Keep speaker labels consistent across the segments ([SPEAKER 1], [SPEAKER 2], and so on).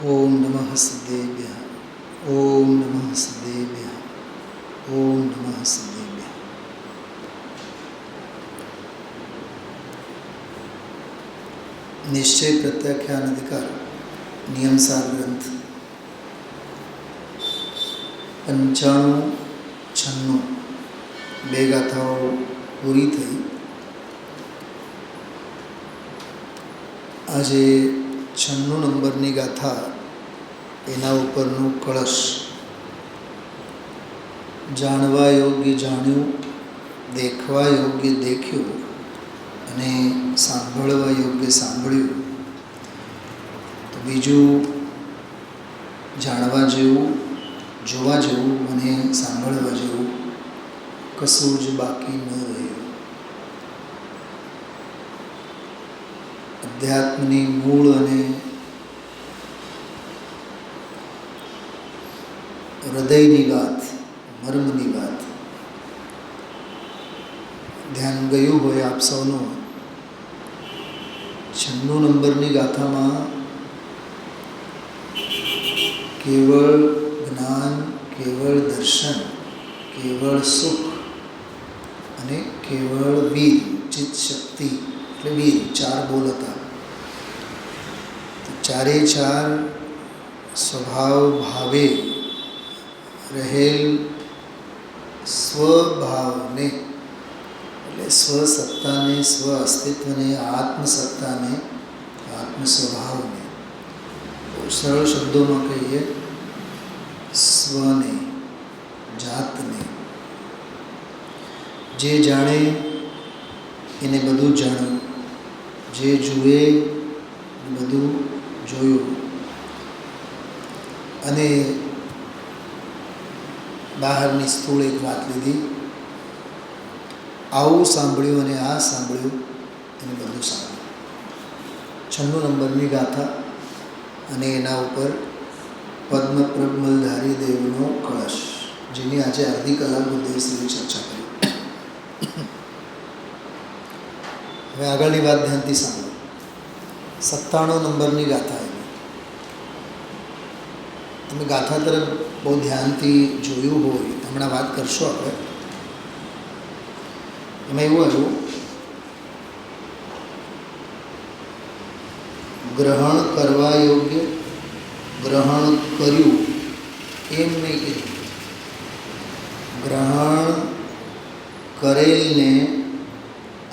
[SPEAKER 1] ઓમ નમઃ સિદ્ધેભ્યઃ. ઓમ નમઃ સિદ્ધેભ્યઃ. ઓમ નમઃ સિદ્ધેભ્યઃ. નિશ્ચય પ્રત્યાખ્યાન અધિકાર નિયમસાર ગ્રંથ 95, 96 બે ગાથાઓ પૂરી થઈ. આજે 96 નંબરની ગાથા, એના ઉપરનું કળશ. જાણવા યોગ્ય જાણ્યું, દેખવા યોગ્ય દેખ્યું અને સાંભળવા યોગ્ય સાંભળ્યું. તો બીજું જાણવા જેવું, જોવા જેવું અને સાંભળવા જેવું કશું જ બાકી ન રહ્યું. અધ્યાત્મની મૂળ અને હૃદયની વાત, મર્મની વાત ધ્યાન ગયું હોય આપ સૌનું. 96 નંબરની ગાથામાં કેવળ જ્ઞાન, કેવળ દર્શન, કેવળ સુખ અને કેવળ વીર, ચિત્ત શક્તિ એટલે વીર, 4 બોલ હતા. તો ચારે ચાર સ્વભાવ ભાવે રહેલ સ્વભાવને એટલે સ્વસત્તાને, સ્વ અસ્તિત્વને, આત્મસત્તાને, આત્મ સ્વભાવને, સરળ શબ્દોમાં કહીએ સ્વને, જાતને. જે જાણે એને બધું જાણ્યું, જે જુએ બધું જોયું. અને બહારની સ્થૂળ એક વાત લીધી, આવું સાંભળ્યું અને આ સાંભળ્યું અને બધું સાંભળ્યું. 96 નંબરની ગાથા અને એના ઉપર પદ્મપ્રબલધારી દેવનો કળશ, જેની આજે અડધી કલાક ઉદ્દેશની ચર્ચા કરી. હવે આગળની વાત ધ્યાનથી સાંભળો. 97 નંબરની ગાથા આવી. તમે ગાથા તરફ બહુ ધ્યાનથી જોયું હોય, હમણાં વાત કરશો આપણે. એમાં એવું આવ્યું, ગ્રહણ કરવા યોગ્ય, ગ્રહણ કર્યું એમ નહીં કીધું. ગ્રહણ કરેલને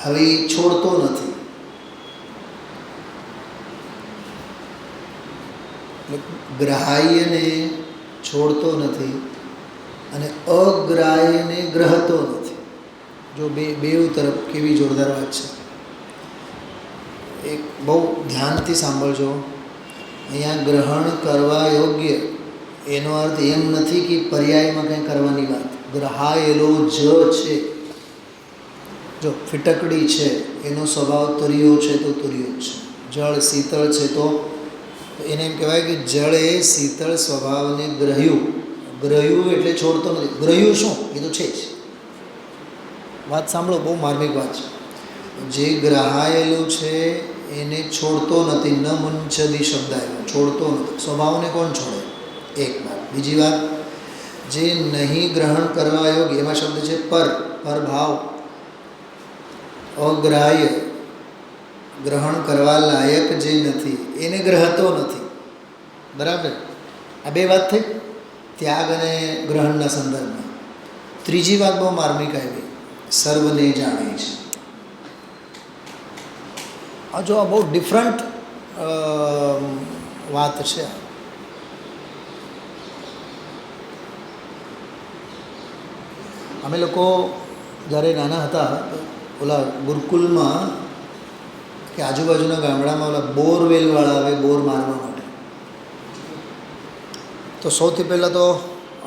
[SPEAKER 1] હવે છોડતો નથી. ગ્રાહ્યને છોડતો નથી અને અગ્રાહ્યને ગ્રહતો નથી. જો બેઉ તરફ કેવી જોરદાર વાત છે. એક બહુ ધ્યાનથી સાંભળજો. અહીંયા ગ્રહણ કરવા યોગ્ય એનો અર્થ એમ નથી કે પર્યાયમાં કંઈ કરવાની વાત. ગ્રહાયેલો જ છે. જો ફીટકડી છે, એનો સ્વભાવ તુર્યો છે તો તુર્યો જ છે. જળ શીતળ છે તો એને એમ કહેવાય કે જળ એ શીતળ સ્વભાવને ગ્રહ્યું. ગ્રહ્યું એટલે છોડતો નથી. ગ્રહ્યું શું? એ તો છે જ. વાત સાંભળો, બહુ માર્મિક વાત છે. જે ગ્રહાયેલું છે એને છોડતો નથી. ન મુંચદી શબ્દ આવ્યો, છોડતો નથી. સ્વભાવને કોણ છોડે? એક વાત. બીજી વાત, જે નહીં ગ્રહણ કરવા યોગ્ય, એમાં શબ્દ છે પરભાવ, અગ્રાહ્ય, ગ્રહણ કરવા લાયક જે નથી એને ગ્રહતો નથી. બરાબર? આ બે વાત થઈ ત્યાગ અને ગ્રહણના સંદર્ભમાં. ત્રીજી વાત બહુ માર્મિક આવી, સર્વને જાણે છે. આ જો આ બહુ ડિફરન્ટ વાત છે. અમે લોકો જ્યારે નાના હતા તો ઓલા ગુરુકુલમાં કે આજુબાજુના ગામડામાં ઓલા બોરવેલવાળા આવે બોર મારવા માટે. તો સૌથી પહેલાં તો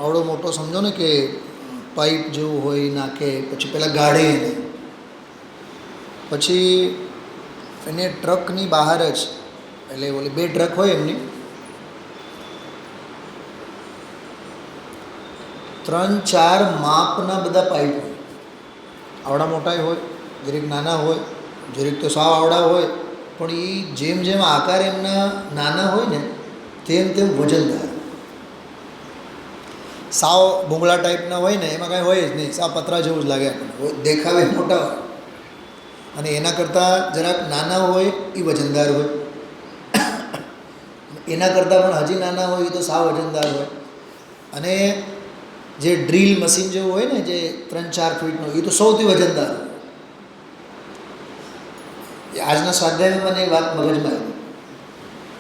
[SPEAKER 1] આવડો મોટો સમજો ને કે પાઇપ જેવું હોય નાખે, પછી પહેલાં ગાળે એને, પછી એને ટ્રકની બહાર જ, એટલે ઓલી 2 ટ્રક હોય એમની, 3-4 માપના બધા પાઇપ હોય. આવડા મોટા હોય, જરીક નાના હોય, જરીક તો સાવ આવડા હોય, પણ એ જેમ જેમ આકાર એમના નાના હોય ને તેમ તેમ વજનદાર. સાવ ભૂંગળા ટાઈપના હોય ને એમાં કાંઈ હોય જ નહીં, સાવ પતરા જેવું જ લાગે આપણને, દેખાવે મોટા હોય. અને એના કરતાં જરાક નાના હોય એ વજનદાર હોય, એના કરતાં પણ હજી નાના હોય એ તો સાવ વજનદાર હોય. અને જે ડ્રીલ મશીન જેવું હોય ને, જે 3-4 ફીટનું, એ તો સૌથી વજનદાર હોય. આજના સ્વાધ્યાયમાં મને એ વાત મગજમાં આવી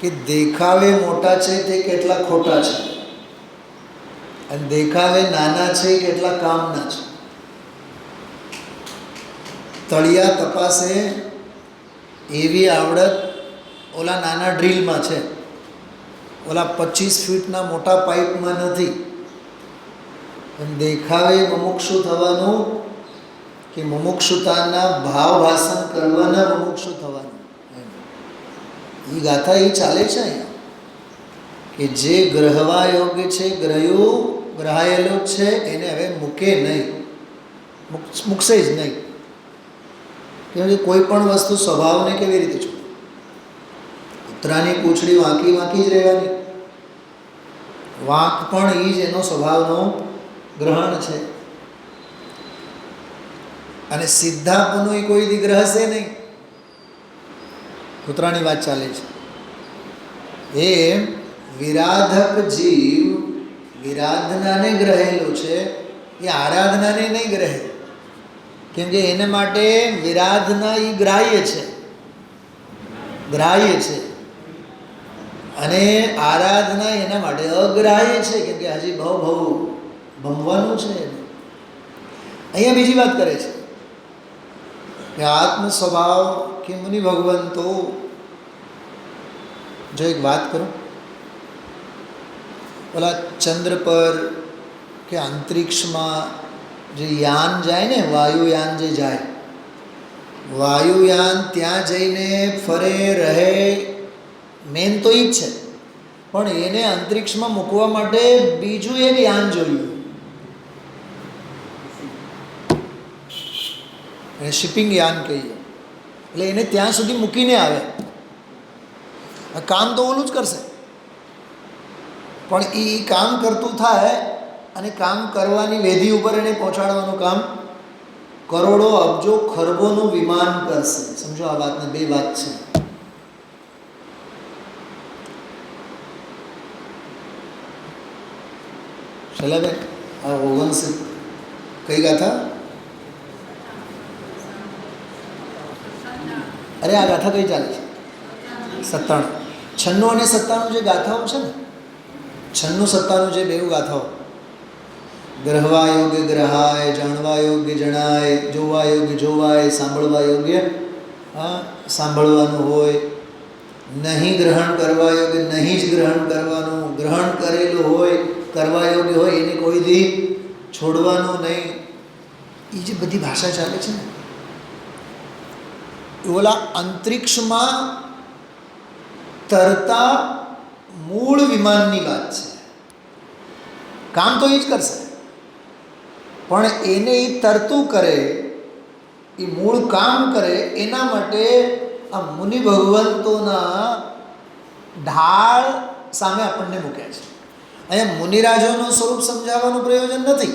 [SPEAKER 1] કે દેખાવે મોટા છે તે કેટલા ખોટા છે, અને દેખાવે નાના છે કેટલા કામના છે. તળિયા તપાસે એવી આવડત ઓલા નાના ડ્રીલમાં છે, ઓલા 25 ફીટના મોટા પાઇપમાં નથી. અને દેખાવે મુમુક્ષુ થવાનું કે મુમુક્ષુતાના ભાવ ભાષણ કરવાના મુમુક્ષુ થવાનું, એ ગાથા એ ચાલે છે અહીંયા કે જે ગ્રહવા યોગ્ય છે, ગ્રહાયેલો છે, એને હવે મૂકે નહીં, મૂકશે જ નહીં. કેમ કે કોઈ પણ વસ્તુ સ્વભાવને કેવી રીતે છોડે? કૂતરાની પૂંછડી વાંકી વાંકી જ રહેવાની, વાંક પણ એ જ એનો સ્વભાવનો ગ્રહણ છે. અને સિદ્ધાપનું એ કોઈ દી ગ્રહશે નહીં. કૂતરાની વાત ચાલે છે. એ વિરાધક જીવ વિરાધનાને ગ્રહેલો છે, એ આરાધનાને નહીં ગ્રહે. કેમ કે એને માટે વિરાધના એ ગ્રાહ્ય છે, ગ્રાહ્ય છે, અને આરાધના એના માટે અગ્રાહ્ય છે. કેમ કે હજી બહુ ભમવાનું છે. અહીંયા બીજી વાત કરે છે કે આત્મ સ્વભાવ કે મુનિ ભગવંતો. જો એક વાત કરું, ઓલા ચંદ્ર પર કે અંતરિક્ષમાં જે યાન જાય ને, વાયુયાન જે જાય, વાયુયાન ત્યાં જઈને ફરે રહે, મેન તો એ જ છે. પણ એને અંતરિક્ષમાં મૂકવા માટે બીજું એક યાન જોયું, એને શિપિંગ યાન કહીએ. એટલે એને ત્યાં સુધી મૂકીને આવે. કામ તો ઓલું જ કરશે, પણ એ કામ કરતું થાય અને કામ કરવાની વેધી ઉપર એને પહોંચાડવાનું કામ કરોડો અબજો ખરબોનું વિમાન કરશે. સમજો આ વાતને, બે વાત છે. શૈલાબેન, આ 29 કઈ ગાથા? અરે આ ગાથા કઈ ચાલે છે? 97. 96 અને 97 જે ગાથાઓ છે ને, 96, 97 જે બેઉ ગાથાઓ, ગ્રહવા યોગ્ય ગ્રહાય, જાણવા યોગ્ય જણાય, જોવા યોગ્ય જોવાય, સાંભળવા યોગ્ય સાંભળવાનું હોય, નહીં ગ્રહણ કરવા યોગ્ય નહીં જ ગ્રહણ કરવાનું, ગ્રહણ કરેલું હોય કરવા યોગ્ય હોય એને કોઈ દી છોડવાનું નહીં. એ જે બધી ભાષા ચાલે છે ને, ઓલા અંતરિક્ષમાં તરતા મૂળ વિમાનની વાત છે. કામ તો એ જ કરશે, પણ એને એ તરતું કરે, એ મૂળ કામ કરે, એના માટે આ મુનિ ભગવંતોના ઢાળ સામે આપણને મૂક્યા છે. અહીંયા મુનિરાજોનું સ્વરૂપ સમજાવવાનું પ્રયોજન નથી.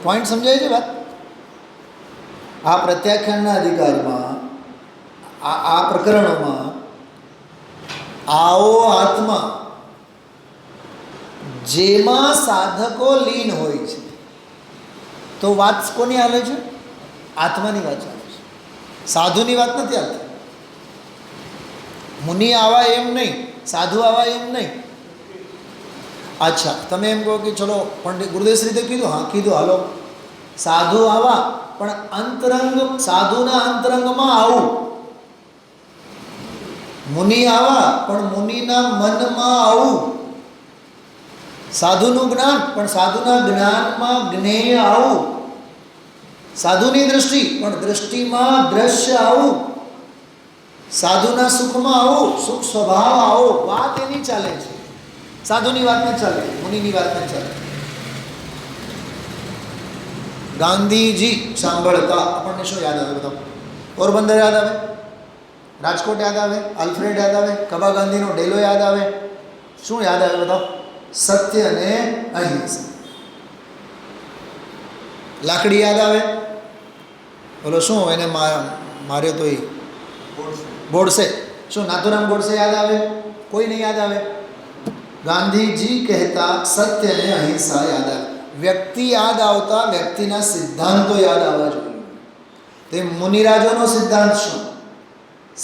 [SPEAKER 1] પોઈન્ટ સમજાય છે વાત? આ પ્રત્યાખ્યાનના અધિકારમાં, આ પ્રકરણોમાં આવો આત્મા જેમાં સાધકો લીન હોય છે, તો વાત કોની હાલે છે? આત્માની વાત ચાલે છે, સાધુની વાત નથી આવતી. મુનિ આવા એમ નહીં, સાધુ આવા એમ નહીં. અચ્છા, તમે એમ કહો કે ચલો પંડિત ગુરુદેવશ્રી રીતે કીધું, હા કીધું, હાલો સાધુ આવા, પણ અંતરંગ સાધુના અંતરંગમાં આવું. મુનિ આવા, પણ મુનિના મનમાં આવું. સાધુનું જ્ઞાન, પણ સાધુના જ્ઞાનમાં જ્ઞેય આવું. સાધુની દ્રષ્ટિ, પણ દ્રષ્ટિમાં દ્રશ્ય આવું. સાધુના સુખમાં આવું, સુખ સ્વભાવ આવો. વાત એની ચાલે છે, સાધુની વાત ન ચાલે, મુનિની વાત ન ચાલે. ગાંધીજી સાંભળતા આપણને શું યાદ આવે? બધા પોરબંદર યાદ આવે, રાજકોટ યાદ આવે, આલ્ફ્રેડ યાદ આવે, કબા ગાંધીનો ડેલો યાદ આવે, શું યાદ આવે બતાવો? સત્ય અને અહિંસા. લાકડી યાદ આવે, બોલો શું એને માર્યો તો એ ગોડસે, શું નાથુરામ ગોડસે યાદ આવે? કોઈને યાદ આવે? ગાંધીજી કહેતા સત્ય અને અહિંસા યાદ આવે. વ્યક્તિ યાદ આવતા વ્યક્તિના સિદ્ધાંતો યાદ આવવા જોઈએ. તે મુનિરાજોનો સિદ્ધાંત શું?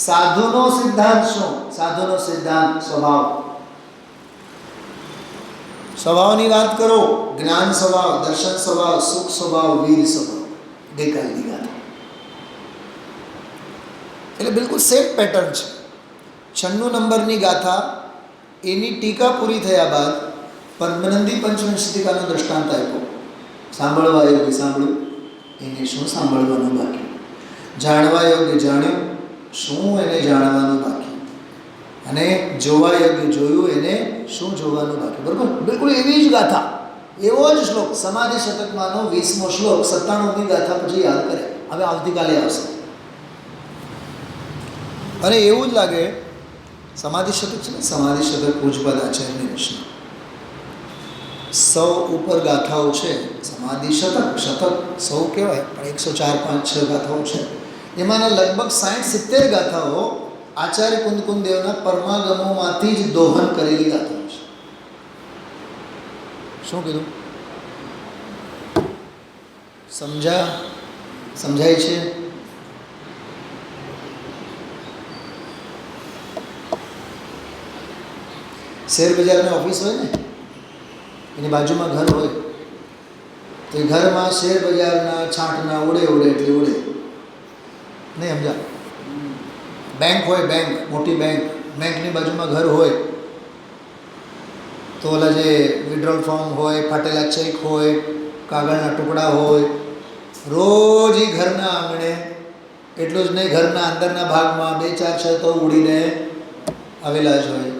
[SPEAKER 1] સાધુનો સિદ્ધાંત શું? સાધુનો સિદ્ધાંત સ્વભાવ. સ્વભાવની વાત કરો, જ્ઞાન સ્વભાવ, દર્શન સ્વભાવ, સુખ સ્વભાવ, વીર સ્વભાવ. ગઈકાલની ગાથા એટલે બિલકુલ સેમ પેટર્ન છે. 96 નંબરની ગાથા એની ટીકા પૂરી થયા બાદ પદ્મનંદી પંચવિંશતિકાનો દ્રષ્ટાંત આપ્યો. સાંભળવા યોગ્ય સાંભળ્યું, એને શું સાંભળવાનું બાકી? જાણવા યોગ્ય જાણ્યું, શું એને જાણવાનું બાકી? અને જોવા યોગ્ય જોયું, એને શું જોવાનું બાકી? બરાબર, બિલકુલ એવી જ ગાથા, એવો જ શ્લોક. સમાધિ શતકમાંનો 20મો શ્લોક 97મી ગાથા પછી યાદ કરે. હવે આવતીકાલે આવશે. અને એવું જ લાગે સમાધિ શતક છે ને, સમાધિ શતક પૂજપદ આચાર્યની રચના. 100 ઉપર ગાથાઓ છે. સમાધિ શતક 100 કહેવાય, પણ 104, 5, 6 ગાથાઓ છે. એમાંના લગભગ 60-70 ગાથાઓ આચાર્ય કુંદકુંદ દેવના પરમાગમોમાંથી જ દોહન કરેલી ગાથાઓ છે. શું કીધું? સમજાય છે? શેર બજારની ઓફિસ હોય ને, એની બાજુમાં ઘર હોય, તો એ ઘરમાં શેર બજારના છાંટના ઉડે એટલે ઉડે નહીં. સમજા? બેંક હોય, બેંક, મોટી બેંક, બેંકની બાજુમાં ઘર હોય તો ઓલા જે વિડ્રોલ ફોર્મ હોય, ફાટેલા ચેક હોય, કાગળના ટુકડા હોય, રોજ એ ઘરના આંગણે, એટલું જ નહીં ઘરના અંદરના ભાગમાં 2, 4, 6 તો ઉડીને આવેલા જ હોય.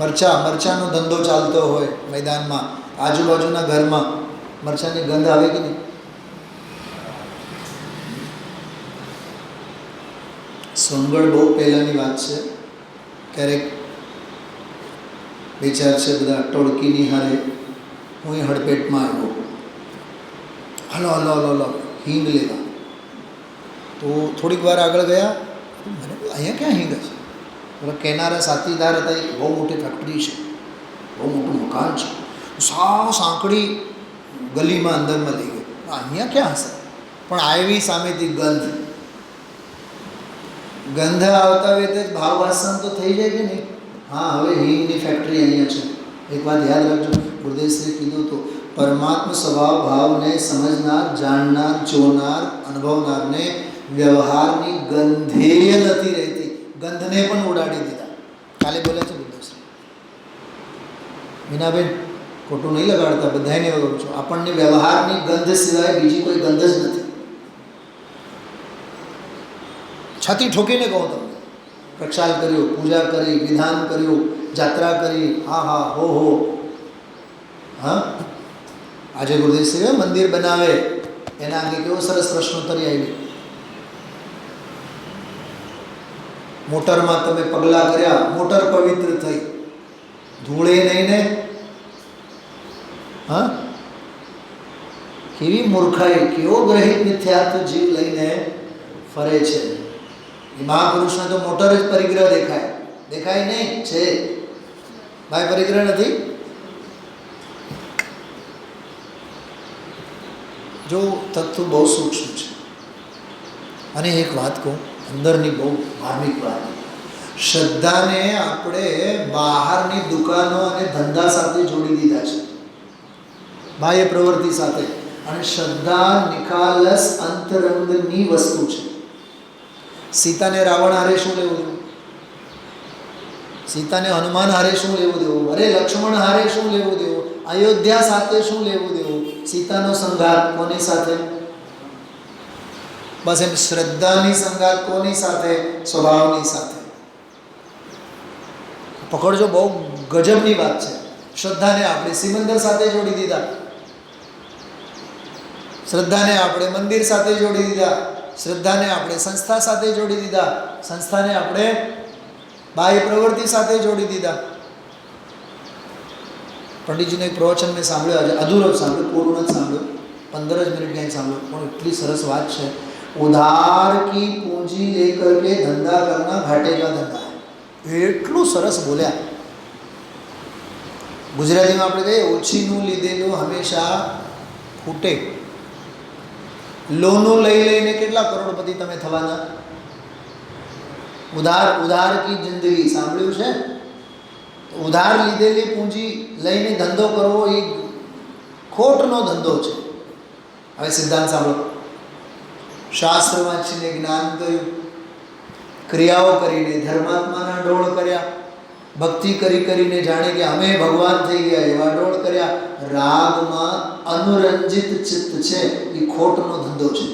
[SPEAKER 1] મરચાંનો ધંધો ચાલતો હોય મેદાનમાં, આજુબાજુના ઘરમાં મરચાંની ગંધ આવે કે નહીં? સોનગઢ બહુ પહેલાંની વાત છે. ક્યારેક 2, 4 છે બધા ટોળકીની હારે હું હડપેટમાં આવ્યો. હલો હિંગ લેવા. તો થોડીક વાર આગળ ગયા, મને અહીંયા ક્યાં હિંગ છે? કેનારા સાથીદાર હતા, એ બહુ મોટી ફેક્ટરી છે, બહુ મોટું મકાન છે, સાંકડી ગલીમાં અંદરમાં લઈ ગયો. અહીંયા ક્યાં હશે? પણ આવી સામેથી ગંધ આવતા વેતે ભાવવાસન તો થઈ જાય કે નહીં? હા, હવે હિંગની ફેક્ટરી અહીંયા છે. એક વાત યાદ રાખજો, ગુરુદેવશ્રીએ કીધું તો પરમાત્મા સ્વભાવ ભાવને સમજનાર, જાણનાર, જોનાર, અનુભવનારને વ્યવહારની ગંધેય નથી રહેતી. ગંધને પણ ઉડાડી દીધા. કાલે બોલે છે ગુરુદેવશ્રી. મીનાબેન, ખોટું નહીં લગાડતા, બધાને વગાડું છું. આપણને વ્યવહારની ગંધ સિવાય બીજી કોઈ ગંધ જ નથી. છાતી ઠોકીને કહું તમને, પ્રક્ષાલ કર્યો, પૂજા કરી, વિધાન કર્યું, જાત્રા કરી, હા હો. હા, આજે ગુરુદેવશ્રી મંદિર બનાવે એના અંગે કેવો સરસ પ્રશ્નોત્તરી આવી. મોટરમાં તમે પગલાં કર્યા, મોટર પવિત્ર થઈ, ધૂળે નહીં ને? હા, કેવી મૂર્ખાઈ, કેવો ગ્રહિત મિથ્યાત્વ જીવ લઈને ફરે છે. એ મહાપુરુષને તો મોટર જ પરિગ્રહ દેખાય નહીં છે. ભાઈ પરિગ્રહ નથી. જો તત્વ બહુ સૂક્ષ્મ છે. અને એક વાત કહું, અંદરની બહુ ધાર્મિક વાત, શ્રદ્ધાને આપણે બહારની દુકાનો અને ધંધા સાથે જોડી દીધા છે, બાહ્ય પ્રવૃત્તિ સાથે. અને શ્રદ્ધા નિખાલસ અંતરંગની વસ્તુ છે. સીતાને રાવણ હારે શું લેવું દેવું? સીતાને હનુમાન હારે શું લેવું દેવું? અરે લક્ષ્મણ હારે શું લેવું દેવું? અયોધ્યા સાથે શું લેવું દેવું? સીતાનો સંઘાત કોની સાથે? બસ એમ શ્રદ્ધાની સંગાત કોની સાથે? સ્વભાવની સાથે. પકડજો, બહુ ગજબની વાત છે. શ્રદ્ધાને આપણે સિમંદર સાથે જોડી દીધા, શ્રદ્ધાને આપણે મંદિર સાથે જોડી દીધા. શ્રદ્ધાને આપણે સંસ્થા સાથે જોડી દીધા, સંસ્થાને આપણે બાહ્ય પ્રવૃત્તિ સાથે જોડી દીધા. પંડિતજીનું એક પ્રવચન મેં સાંભળ્યો, આજે અધૂરો જ સાંભળ્યો, પૂર્ણ જ સાંભળ્યો, 15 જ મિનિટ ક્યાંય સાંભળ્યો, પણ એટલી સરસ વાત છે. ઉધાર કી પૂંજી લેકર કે ધંધા કરના ઘાટે કા ધંધા. એટલું સરસ બોલ્યા. ગુજરાતીમાં આપણે કહીએ ઓછીનું લીધેલું હંમેશા ખૂટે. લોનું લઈ લઈને કેટલા કરોડપતિ તમે થવાના? ઉધાર કી જિંદગી સાંભળ્યું છે? ઉધાર લીધેલી પૂંજી લઈને ધંધો કરવો એ ખોટનો ધંધો છે. હવે સિદ્ધાંત સાંભળો. શાસ્ત્ર વાંચીને જ્ઞાન કર્યું, ક્રિયાઓ કરીને ધર્માત્માના ડોળ કર્યા, ભક્તિ કરીને જાણે કે અમે ભગવાન થઈ ગયા એવા ડોળ કર્યા. રાગમાં અનુરંજિત ચિત્ત છે એ ખોટનો ધંધો છે.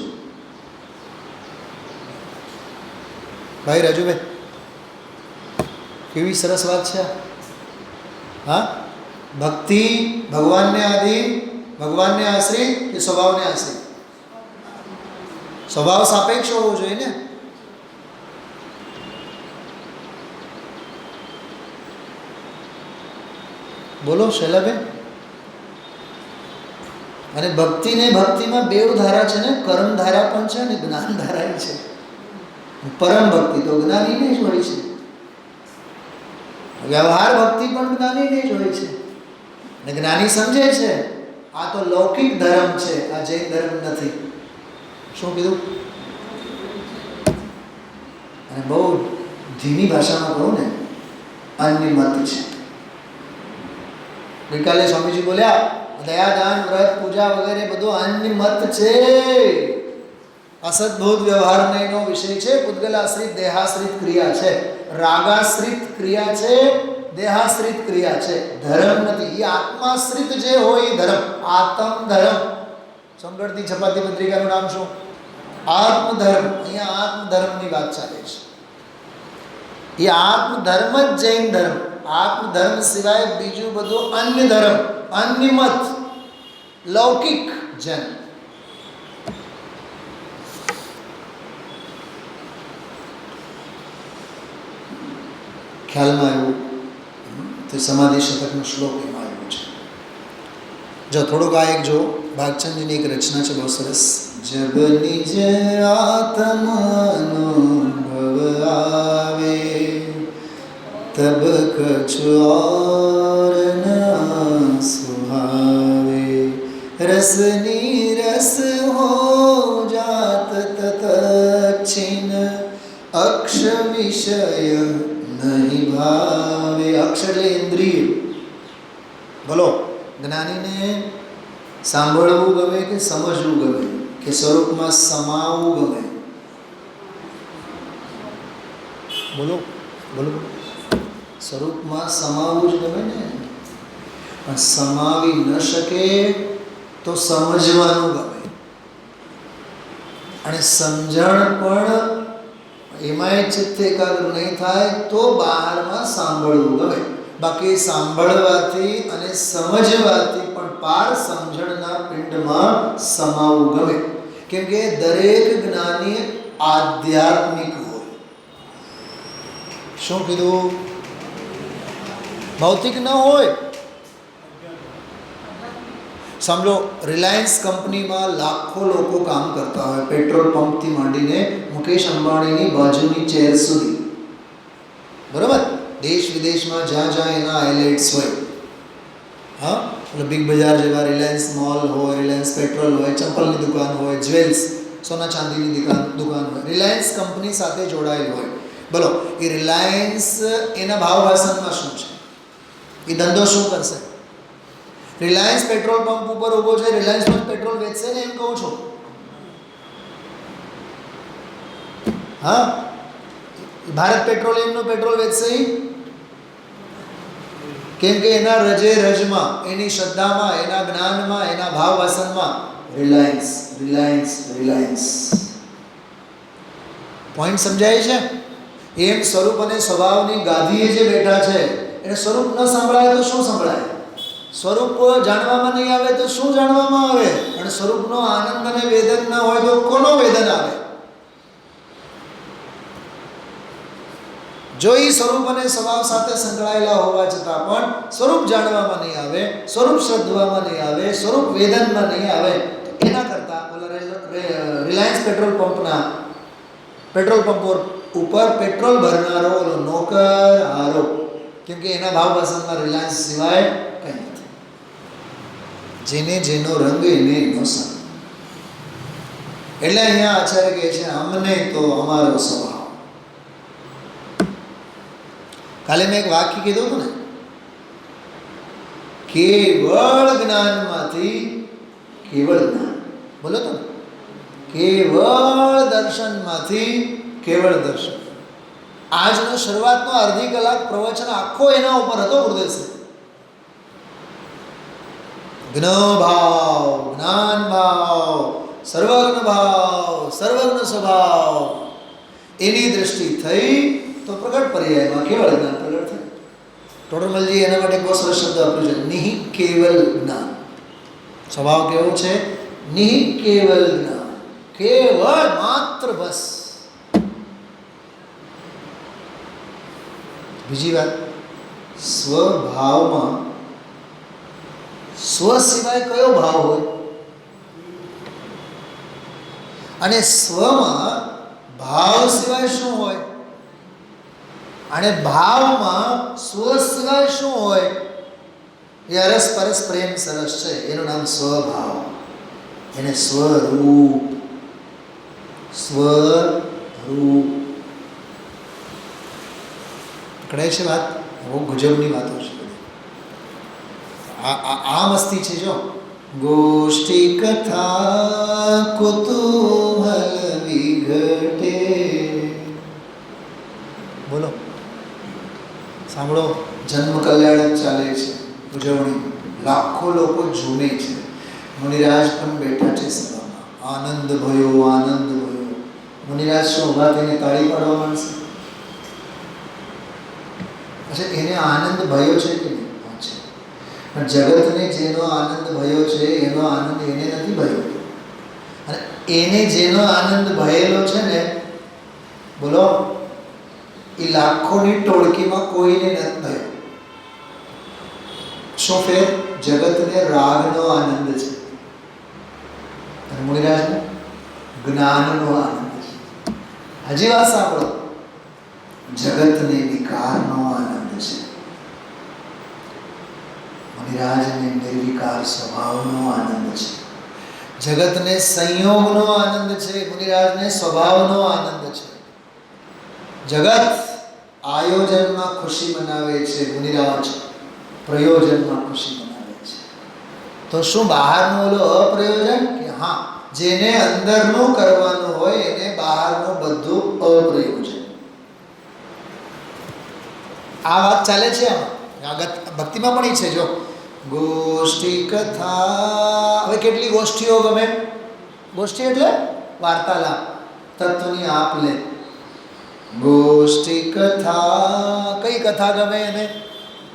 [SPEAKER 1] ભાઈ રાજુભાઈ, કેવી સરસ વાત છે. હા, ભક્તિ ભગવાનને આધીન, ભગવાનને આશ્રિત કે સ્વભાવને આશ્રિત? સ્વભાવ સાપેક્ષ હોવો જોઈએ ને. બોલો શૈલાબેન. અને ભક્તિને ભક્તિમાં બેવ ધારા છે ને, કર્મ ધારા પણ છે ને જ્ઞાન ધારા છે. પરમ ભક્તિ તો જ્ઞાનીને જ હોય છે, વ્યવહાર ભક્તિ પણ જ્ઞાનીને જ હોય છે. અને જ્ઞાની સમજે છે આ તો લૌકિક ધર્મ છે, આ જૈન ધર્મ નથી. શું કીધું? અને બહુ ધીમી ભાષામાં કહું ને, અનિમત છે. ગઈકાલે સ્વામીજી બોલ્યા દયાદાન વ્રત પૂજા વગેરે બધું અનિમત છે, અસદભૂત વ્યવહાર નહીંનો વિષય છે. પૂતગલાશ્રિત દેહાશ્રિત ક્રિયા છે, રાગાશ્રિત ક્રિયા છે, દેહાશ્રિત ક્રિયા છે, ધર્મ નથી. એ આત્માશ્રિત જે હોય એ ધર્મ, આત્મ ધર્મ. સંગળતી છપાતી પત્રિકાનું નામ શું? આત્મધર્મ. અહીંયા આત્મધર્મની વાત ચાલે છે. એ આત્મધર્મ જ જૈન ધર્મ. આત્મધર્મ સિવાય બીજું બધું અન્ય ધર્મ, અન્યમત, લૌકિક જન. ખ્યાલમાં આવ્યું તે સમાધિ શતકનો શ્લોક એમાં આવ્યો છે. જો થોડુંક આ એક જો ભાગચંદજીની એક રચના છે બહુ સરસ. જબ નિજ આત્માનુભવ આવે તબ કछु और न सुहावे रसनी रस हो जात तत छिन अक्ष विषय नहीं भावे. अक्ष એટલે ઇન્દ્રિય. બોલો, જ્ઞાનીને સાંભળવું ગમે કે સમજવું ગમે કે સ્વરૂપમાં સમાવવું ગમે? બોલો બોલો. સ્વરૂપમાં સમાવવું જ ગમે ને. પણ સમાવી ન શકે તો સમજવાનું ગમે. અને સમજણ પણ એમાંય ચિત્ત એકાગ્ર નહીં થાય તો બહારમાં સાંભળવું ગમે. બાકી સાંભળવાથી અને સમજવાથી પણ પાર સમજણના પિંડમાં સમાવવું ગમે. કેમ કે દરેક જ્ઞાની આધ્યાત્મિક હોય. શું કીધું? ભૌતિક ન હોય. સમજો, રિલાયન્સ કંપનીમાં લાખો લોકો કામ કરતા હોય, પેટ્રોલ પંપથી માંડીને મુકેશ અંબાણીની બાજુની ચેર સુધી. બરાબર? દેશ વિદેશમાં જ્યાં જ્યાં એના હાઇલાઇટ્સ હોય. હા, એટલે બિગ બજાર જેવા રિલાયન્સ મોલ હોય, રિલાયન્સ પેટ્રોલ હોય, ચંપલની દુકાન હોય, જ્વેલ્સ, સોના ચાંદીની દુકાન હોય, રિલાયન્સ કંપની સાથે જોડાયેલ હોય. બોલો, એ રિલાયન્સ એના ભાવવાસનમાં શું છે? એ ધંધો શું કરશે? રિલાયન્સ પેટ્રોલ પંપ ઉપર ઊભો છે, રિલાયન્સમાં પેટ્રોલ વેચશે ને, એમ કહું છું. હા, ભારત પેટ્રોલિયમનું પેટ્રોલ વેચશે કેમ કે એના રજે રજમાં, એની શ્રદ્ધામાં, એના જ્ઞાનમાં, એના ભાવ વાસનમાં રિલાયન્સ રિલાયન્સ રિલાયન્સ. પોઈન્ટ સમજાય છે? એમ સ્વરૂપ અને સ્વભાવની ગાદીએ જે બેઠા છે એને સ્વરૂપ ન સંભળાય તો શું સંભળાય? સ્વરૂપ જાણવામાં નહીં આવે તો શું જાણવામાં આવે? અને સ્વરૂપનો આનંદ અને વેદન ન હોય તો કોનો વેદન આવે? જો એ સ્વરૂપ અને સ્વભાવ સાથે સંકળાયેલા હોવા છતાં પણ સ્વરૂપ જાણવામાં નહીં આવે, સ્વરૂપ શ્રદ્ધવામાં નહીં આવે, સ્વરૂપ વેદનમાં નહીં આવે, તો એના કરતાં રિલાયન્સ પેટ્રોલ પંપ ઉપર પેટ્રોલ ભરનારો ઓલો નોકર હારો, કેમ કે એના ભાવ પસંદમાં રિલાયન્સ સિવાય કંઈ નથી. જેને જેનો રંગ એને એનો સંગ. એટલે અહીંયા આચાર્ય કહે છે અમને તો અમારો સ્વભાવ. કાલે મેં એક વાક્ય કીધું હતું ને, કેવળ જ્ઞાનમાંથી કેવળ જ્ઞાન, બોલો તો, કેવળ દર્શનમાંથી કેવળ દર્શન. આજનો શરૂઆતનો અડધી કલાક પ્રવચન આખો એના ઉપર હતો ગુરુદેવ. જ્ઞ ભાવ, જ્ઞાન ભાવ, સર્વજ્ઞ ભાવ, સર્વજ્ઞ સ્વભાવ, એની દ્રષ્ટિ થઈ તો પ્રગટ પર્યાયમાં કેવળ જ્ઞાન પ્રગટ થાય. ટોડરમલજી એના માટે બહુ સરસ શબ્દ આપ્યો છે, નિહિ કેવલ જ્ઞાન. સ્વભાવ કેવો છે? નિહિ કેવલ જ્ઞાન, કેવળ માત્ર બસ. બીજી વાત, સ્વભાવમાં સ્વ સિવાય કયો ભાવ હોય? અને સ્વમાં ભાવ સિવાય શું હોય? અને ભાવમાં સ્વ સિવાય શું હોય? એ અરસપરસ પ્રેમ સરસ છે, એનું નામ સ્વભાવ. એને સ્વરૂપ, સ્વરૂપ પકડાય છે વાત? બહુ ગજબની વાતો છે. આ મસ્તી છે. જો ગોષ્ઠી કથા કુતૂહલ વિઘટે, બોલો સાંભળો. જન્મ કલ્યાણ ચાલે છે, ઉજવણી, લાખો લોકો ઝૂમે છે. મુનિરાજ પણ બેઠા છે સભામાં. આનંદ ભયો, આનંદ ભયો. મુનિરાજ શું ઉભા થઈને તાળી પાડવા માંડશે? અચ્છા, એને આનંદ ભયો છે કે નહીં? છે. પણ જગતને જેનો આનંદ ભયો છે એનો આનંદ એને નથી ભયો. અને એને જેનો આનંદ ભયેલો છે ને, બોલો, એ લાખોની ટોળકીમાં કોઈને નથી ભયો. શું ફેર? જગતને રાગનો આનંદ છે અને મુનિરાજને જ્ઞાનનો આનંદ છે. હજી વાત સાંભળો, જગતને વિકારનો આનંદ છે, મુનિરાજને નિર્વિકાર સ્વભાવનો આનંદ છે. જગતને સંયોગનો આનંદ છે, મુનિરાજને સ્વભાવનો આનંદ છે. જગત આયોજનમાં ખુશી મનાવે છે, મુનિરાજ પ્રયોજનમાં ખુશી મનાવે છે. તો શું બહારનું ઓલો અપ્રયોજન? કે હા, જેને અંદરનું કરવાનું હોય એને બહારનું બધું અપ્રયોજન. આ વાત ચાલે છે આમાં. ભક્તિમાં પણ છે. જો ગોષ્ઠી કથા, હવે કેટલી ગોષ્ઠીઓ ગમે? ગોષ્ઠી એટલે વાર્તાલાપ, તત્વની આપ લે. ગોષ્ઠી કથા, કઈ કથા ગમે એને?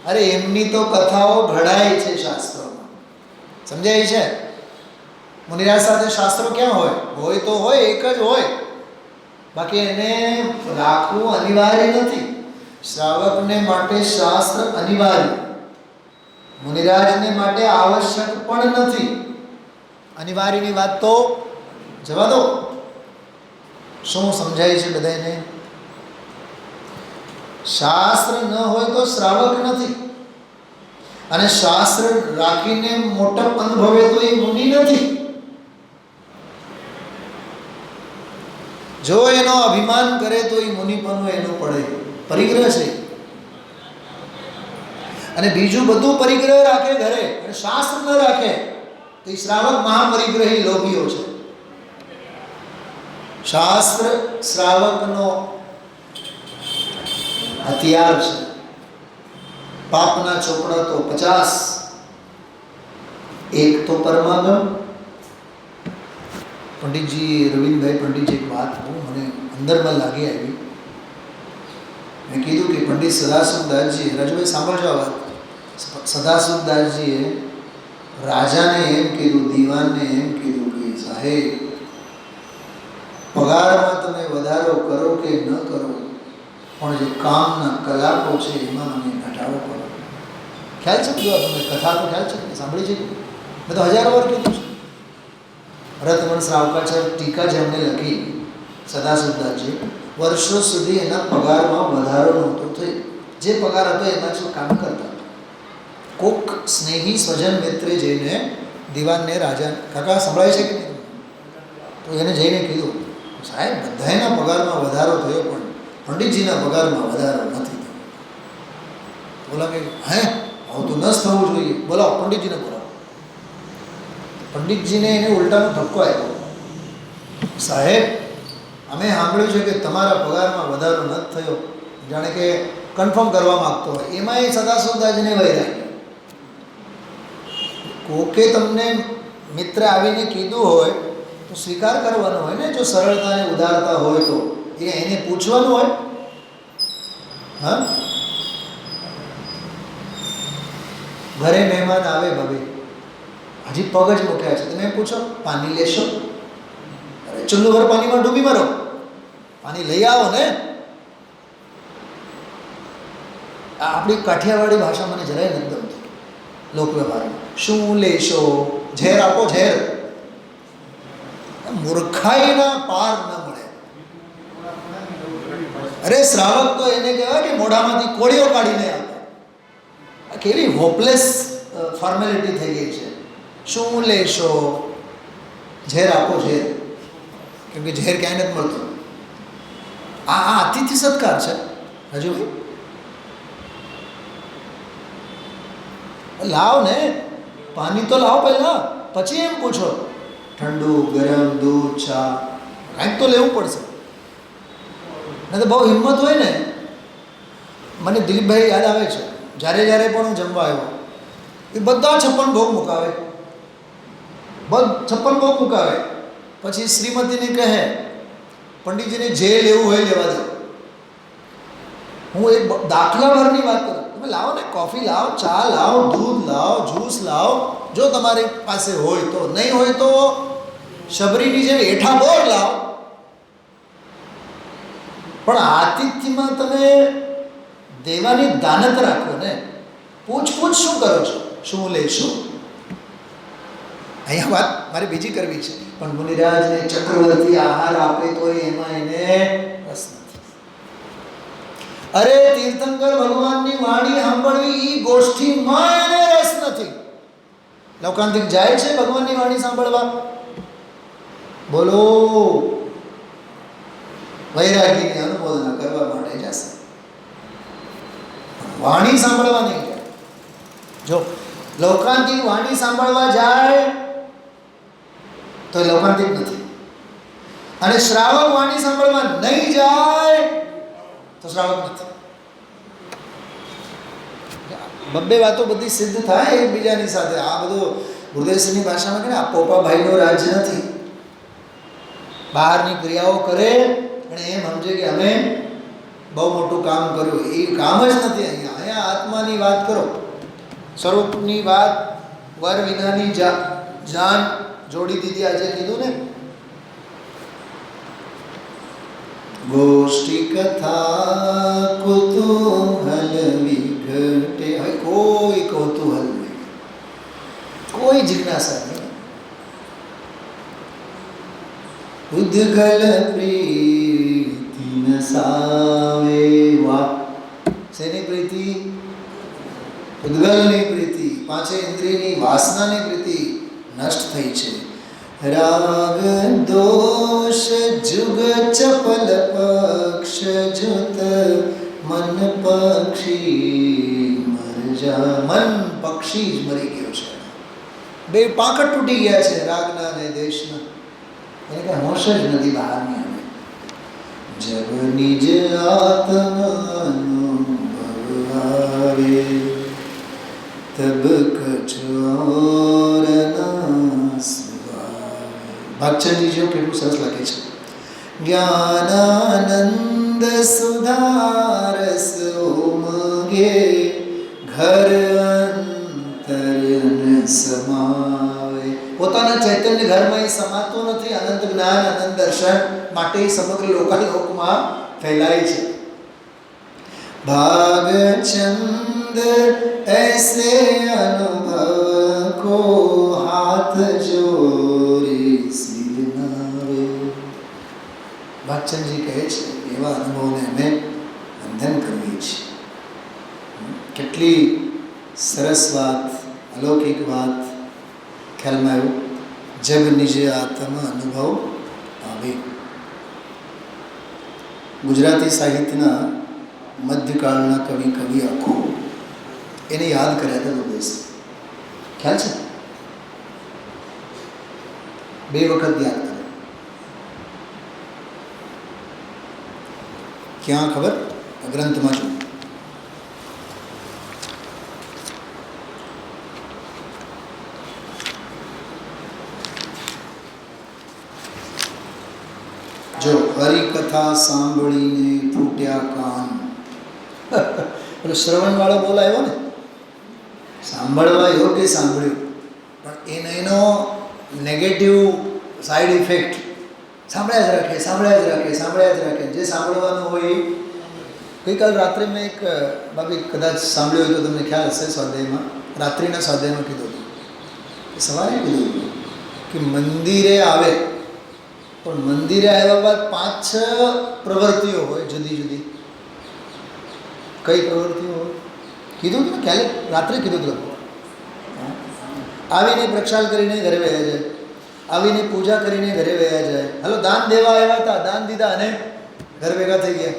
[SPEAKER 1] અરે એમની તો કથાઓ ઘડાય છે શાસ્ત્રોમાં, સમજાય છે? મુનિરાજ સાથે શાસ્ત્રો ક્યાં હોય? હોય તો હોય, એક જ હોય. બાકી એને રાખવું અનિવાર્ય નથી. શ્રાવકને માટે શાસ્ત્ર અનિવાર્ય, મુનિરાજને માટે આવશ્યક પણ નથી. અનિવાર્યની વાત તો જવા દો. શું સમજાય છે બધાને? શાસ્ત્ર ન હોય તો શ્રાવક નથી, અને શાસ્ત્ર રાખીને મોટપ અનુભવે તો એ મુનિ નથી. જો એનો અભિમાન કરે તો એ મુનિપણું એનું પડે, પરિગ્રહ છે. અને બીજું બધું પરિગ્રહ રાખે ઘરે અને શાસ્ત્ર ન રાખે તો એ શ્રાવક મહાપરિગ્રહી લોભીઓ છે. શાસ્ત્ર શ્રાવકનો હથિયાર છે. પાપના ચોપડા તો 50, એક તો પરમાગમ. પંડિતજી, રવિન્દ્રભાઈ પંડિતજી એક વાત બહુ મને અંદરમાં લાગી આવી. મેં કીધું કે પંડિત સદાશિવદાસજી, રાજુભાઈ સાંભળજો આ વાત. સદાશિવદાસજીએ રાજાને એમ કીધું, દીવાનને એમ કીધું કે સાહેબ, પગારમાં તમે વધારો કરો કે ન કરો, પણ જે કામના કલાકો છે એમાં મને ઘટાડો કરો. ખ્યાલ છે બધું? તમને કથા તો ખ્યાલ છે, સાંભળી છે? મેં તો 1000 વાર કીધું છે. રત્ન શ્રાવકાચાર્ય ટીકા જેમણે લખી સદાશિવદાસજી, વર્ષો સુધી એના પગારમાં વધારો નહોતો થયો. જે પગાર હતો એમાં જ કામ કરતા. કોક સ્નેહી સ્વજન મિત્રે જઈને દિવાનને રાજા, કાકા સંભળાય છે કે નહીં? તો એને જઈને કીધું, સાહેબ બધાના પગારમાં વધારો થયો પણ પંડિતજીના પગારમાં વધારો નથી થયો. બોલા કે હે આવું તો ન જ થવું જોઈએ, બોલાવો પંડિતજીને બોલાવો. પંડિતજીને એને ઉલટાનો ધક્કો આપ્યો. સાહેબ અમે સાંભળ્યું છે કે તમારા પગારમાં વધારો નથી થયો, જાણે કે કન્ફર્મ કરવા માગતો હોય. એમાં એ સદાશિવદાસજીને વૈરાગ્ય. કોકે તમને મિત્ર આવીને કીધું હોય તો સ્વીકાર કરવાનો હોય ને. જો સરળતા અને ઉદારતા હોય તો એને પૂછવાનું હોય. હા, ઘરે મહેમાન આવે, ભાભી હજી પગ જ મૂક્યા છે, તમે પૂછો પાણી લેશો? અરે ચુલ્લું ભર પાણીમાં ડૂબી મરો, પાણી લઈ આવો ને. આપણી કાઠિયાવાડી ભાષા મને જરાય નથી ગમતી. લોકવ્યવહારમાં શું લેશો? ઝેર આપો, ઝેર. મૂર્ખાઈના પાર ન મળે. અરે શ્રાવક તો એને કહેવાય કે મોઢામાંથી કોળીઓ કાઢીને આપે. આ કેવી હોપલેસ ફોર્મેલિટી થઈ ગઈ છે. શું લેશો? ઝેર આપો, ઝેર. કેમ કે ઝેર ક્યાંય નથી મળતું. આ અતિથિ સત્કાર છે. હજુ લાવ ને, પાણી તો લાવો પહેલા, પછી એમ પૂછો ઠંડુ ગરમ દૂધ ચા કાંઈક તો લેવું પડશે. નહીં તો બહુ હિંમત હોય ને. મને દિલીપભાઈ યાદ આવે છે, જ્યારે જ્યારે પણ હું જમવા આવ્યો એ બધા 56 ભોગ મુકાવે, 56 ભોગ મુકાવે. પછી શ્રીમતીને કહે પંડિતજીને જે લેવું હોય લેવા દો. હું એક દાખલાભરની વાત કરું. તમે લાવો ને, કોફી લાવો, ચા લાવો, દૂધ લાવો, જ્યુસ લાવો, જો તમારી પાસે હોય તો. નહીં હોય તો શબરીની જેમ એઠા બોર લાવો. પણ આતિથ્યમાં તમે દેવાની દાનત રાખો ને. પૂછપૂછ શું કરો છો? શું લેશો? અહીંયા વાત મારે બીજી કરવી છે, પણ મુનિરાજને ચક્રવર્તી આહાર આપે તો એમાં એને રસ નથી. અરે તીર્થંકર ભગવાનની વાણી સાંભળવી એ ગોષ્ઠીમાં એને રસ નથી. લૌકાંતિક જાય છે ભગવાનની વાણી સાંભળવા? બોલો, વૈરાગીની અનુમોદના કરવા માટે જશે, વાણી સાંભળવા નહીં જાય. જો લૌકાંતિક વાણી સાંભળવા જાય તો લૌકાંતિક નથી, અને શ્રાવક વાણી સાંભળવા નહીં જાય તો શ્રાવક નથી. બબ્બે વાતો બધી સિદ્ધ થાય એકબીજાની સાથે. આ બધું ગુરુદેવસિંહની ભાષામાં કહે આ પોપાભાઈનો રાજ્ય નથી. બહારની ક્રિયાઓ કરે અને એમ સમજે કે અમે બહુ મોટું કામ કર્યું. એ કામ જ નથી. અહીંયા આત્માની વાત કરો, સ્વરૂપની વાત. વર વિનાની જાન જોડી દીધી. આજે કીધું ને, ગોષ્ઠી કથા કુતૂહલ વિઘટે. હવે કોઈ કૌતૂહલ નહીં, કોઈ જિજ્ઞાસા નહીં. ઉદ્ગલ પ્રીતિ નસાવે. વાહ! શેની પ્રીતિ? ઉદ્ગલની પ્રીતિ. પાંચે ઇન્દ્રિયની વાસનાની પ્રીતિ નષ્ટ થઈ છે. રાગ દોષ જુગ ચપલ પક્ષ જુત મન પક્ષી મર જા. મન પક્ષી જ મરી ગયો છે. બે પાંખટ તૂટી ગયા છે રાગના અને દેશના. એને કઈ હોશ જ નથી બહારની. આવે જબ નિજ આત્માનો ભવ આવે તબ કછોર ના સુહાવે. ભાગચંદજી કેટલું સરસ લખે છે. જ્ઞાનાનંદ સુધારસ ઉમગે ઘર અંતરન સમાવે. પોતાના ચૈતન્ય ઘરમાં એ સમાતો નથી. અનંત જ્ઞાન, અનંત દર્શન માટે સમગ્ર લોકાલોકમાં ફેલાય છે. भागचंद ऐसे अनुभव को हाथ जोड़ी सिर नावे. ભાગચંદજી કહે છે એવા અનુભવને અમે વંદન કરીએ છીએ. કેટલી સરસ વાત, અલૌકિક વાત. ખ્યાલમાં આવ્યું? જગ નિજ આત્મ અનુભવ આવે. ગુજરાતી સાહિત્યના મધ્યકાળના કવિ આખો એને યાદ કર્યા હતા તો બેસ ખ્યાલ છે? 2 વખત યાદ કર્યા. ક્યાં ખબર? ગ્રંથમાં જો. જો હરિકથા સાંભળીને ફૂટ્યા કાન. પેલો શ્રવણ વાળો બોલાયો ને, સાંભળવા યોગ્ય સાંભળ્યું, પણ એનો નેગેટિવ સાઈડ ઇફેક્ટ સાંભળ્યા જ રાખે. જે સાંભળવાનું હોય. ગઈકાલ રાત્રે મેં એક બાબી કદાચ સાંભળ્યું હોય તો તમને ખ્યાલ હશે, સ્વાધ્યાયમાં રાત્રિના સ્વાધ્યાયમાં કીધું હતું, સવારે કીધું હતું કે મંદિરે આવે પણ મંદિરે આવ્યા બાદ 5-6 પ્રવૃત્તિઓ હોય જુદી જુદી. કઈ પ્રવૃત્તિઓ હોય કીધું હતું ને ક્યારે? રાત્રે કીધું હતું. આવીને પ્રક્ષાલ કરીને ઘરે વયા જાય, આવીને પૂજા કરીને ઘરે વયા જાય. હલો, દાન દેવા આવ્યા હતા, દાન દીધા અને ઘર ભેગા થઈ ગયા.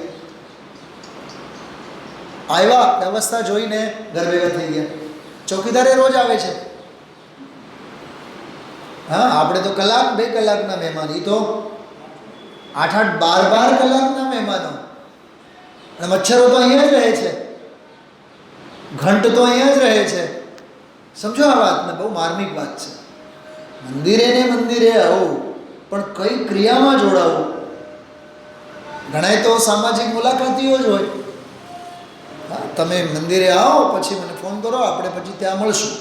[SPEAKER 1] આવ્યા વ્યવસ્થા જોઈને ઘર ભેગા થઈ ગયા. ચોકીદારે રોજ આવે છે. હા, આપણે તો 1-2 કલાકના મહેમાન, એ તો 8-8, 12 કલાકના મહેમાનો. અને મચ્છરો તો અહીંયા જ રહે છે, ઘંટ તો અહીંયા જ રહે છે. સમજો આ વાતને, બહુ માર્મિક વાત છે. મંદિરે આવો પણ કઈ ક્રિયામાં જોડાવું. ઘણાય તો સામાજિક મુલાકાતીઓ જ હોય. હા, તમે મંદિરે આવો પછી મને ફોન કરો, આપણે પછી ત્યાં મળશું.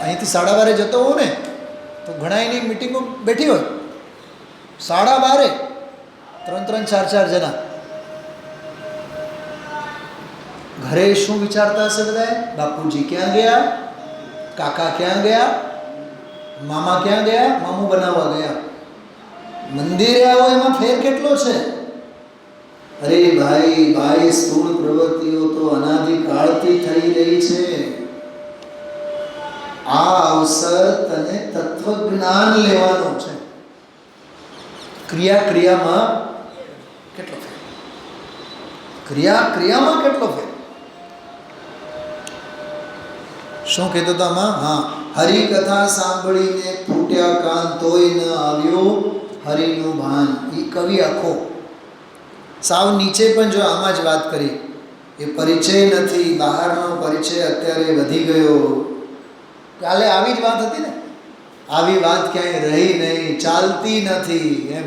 [SPEAKER 1] અહીંથી 12:30 જતો હોઉં ને તો ઘણા એની મિટિંગો બેઠી હોય 12:30, 3-3, 4-4 જણા. ઘરે શું વિચારતા હશે બધા? બાપુજી ક્યાં ગયા, કાકા ક્યાં ગયા, મામા ક્યાં ગયા, મામું બનાવવા ગયા. મંદિરે આવો એમાં ફેર કેટલો છે? અરે ભાઈ, સ્થૂળ પ્રવૃત્તિઓ તો અનાદિકાળથી થઈ રહી છે. આ અવસર તને તત્વજ્ઞાન લેવાનો છે. ક્રિયામાં કેટલો ફેર? ક્રિયામાં કેટલો ફેર? શું કીધું તો આમાં? હા, હરિકથા સાંભળીને ફૂટ્યા કાન તોય ન આવ્યું હરિનું ભાન. એ કવિ આખો સાવ નીચે પણ જો આમાં જ વાત કરી. એ પરિચય નથી, બહારનો પરિચય અત્યારે વધી ગયો. કાલે આવી જ વાત હતી ને, આવી વાત ક્યાંય રહી નહીં, ચાલતી નથી. એમ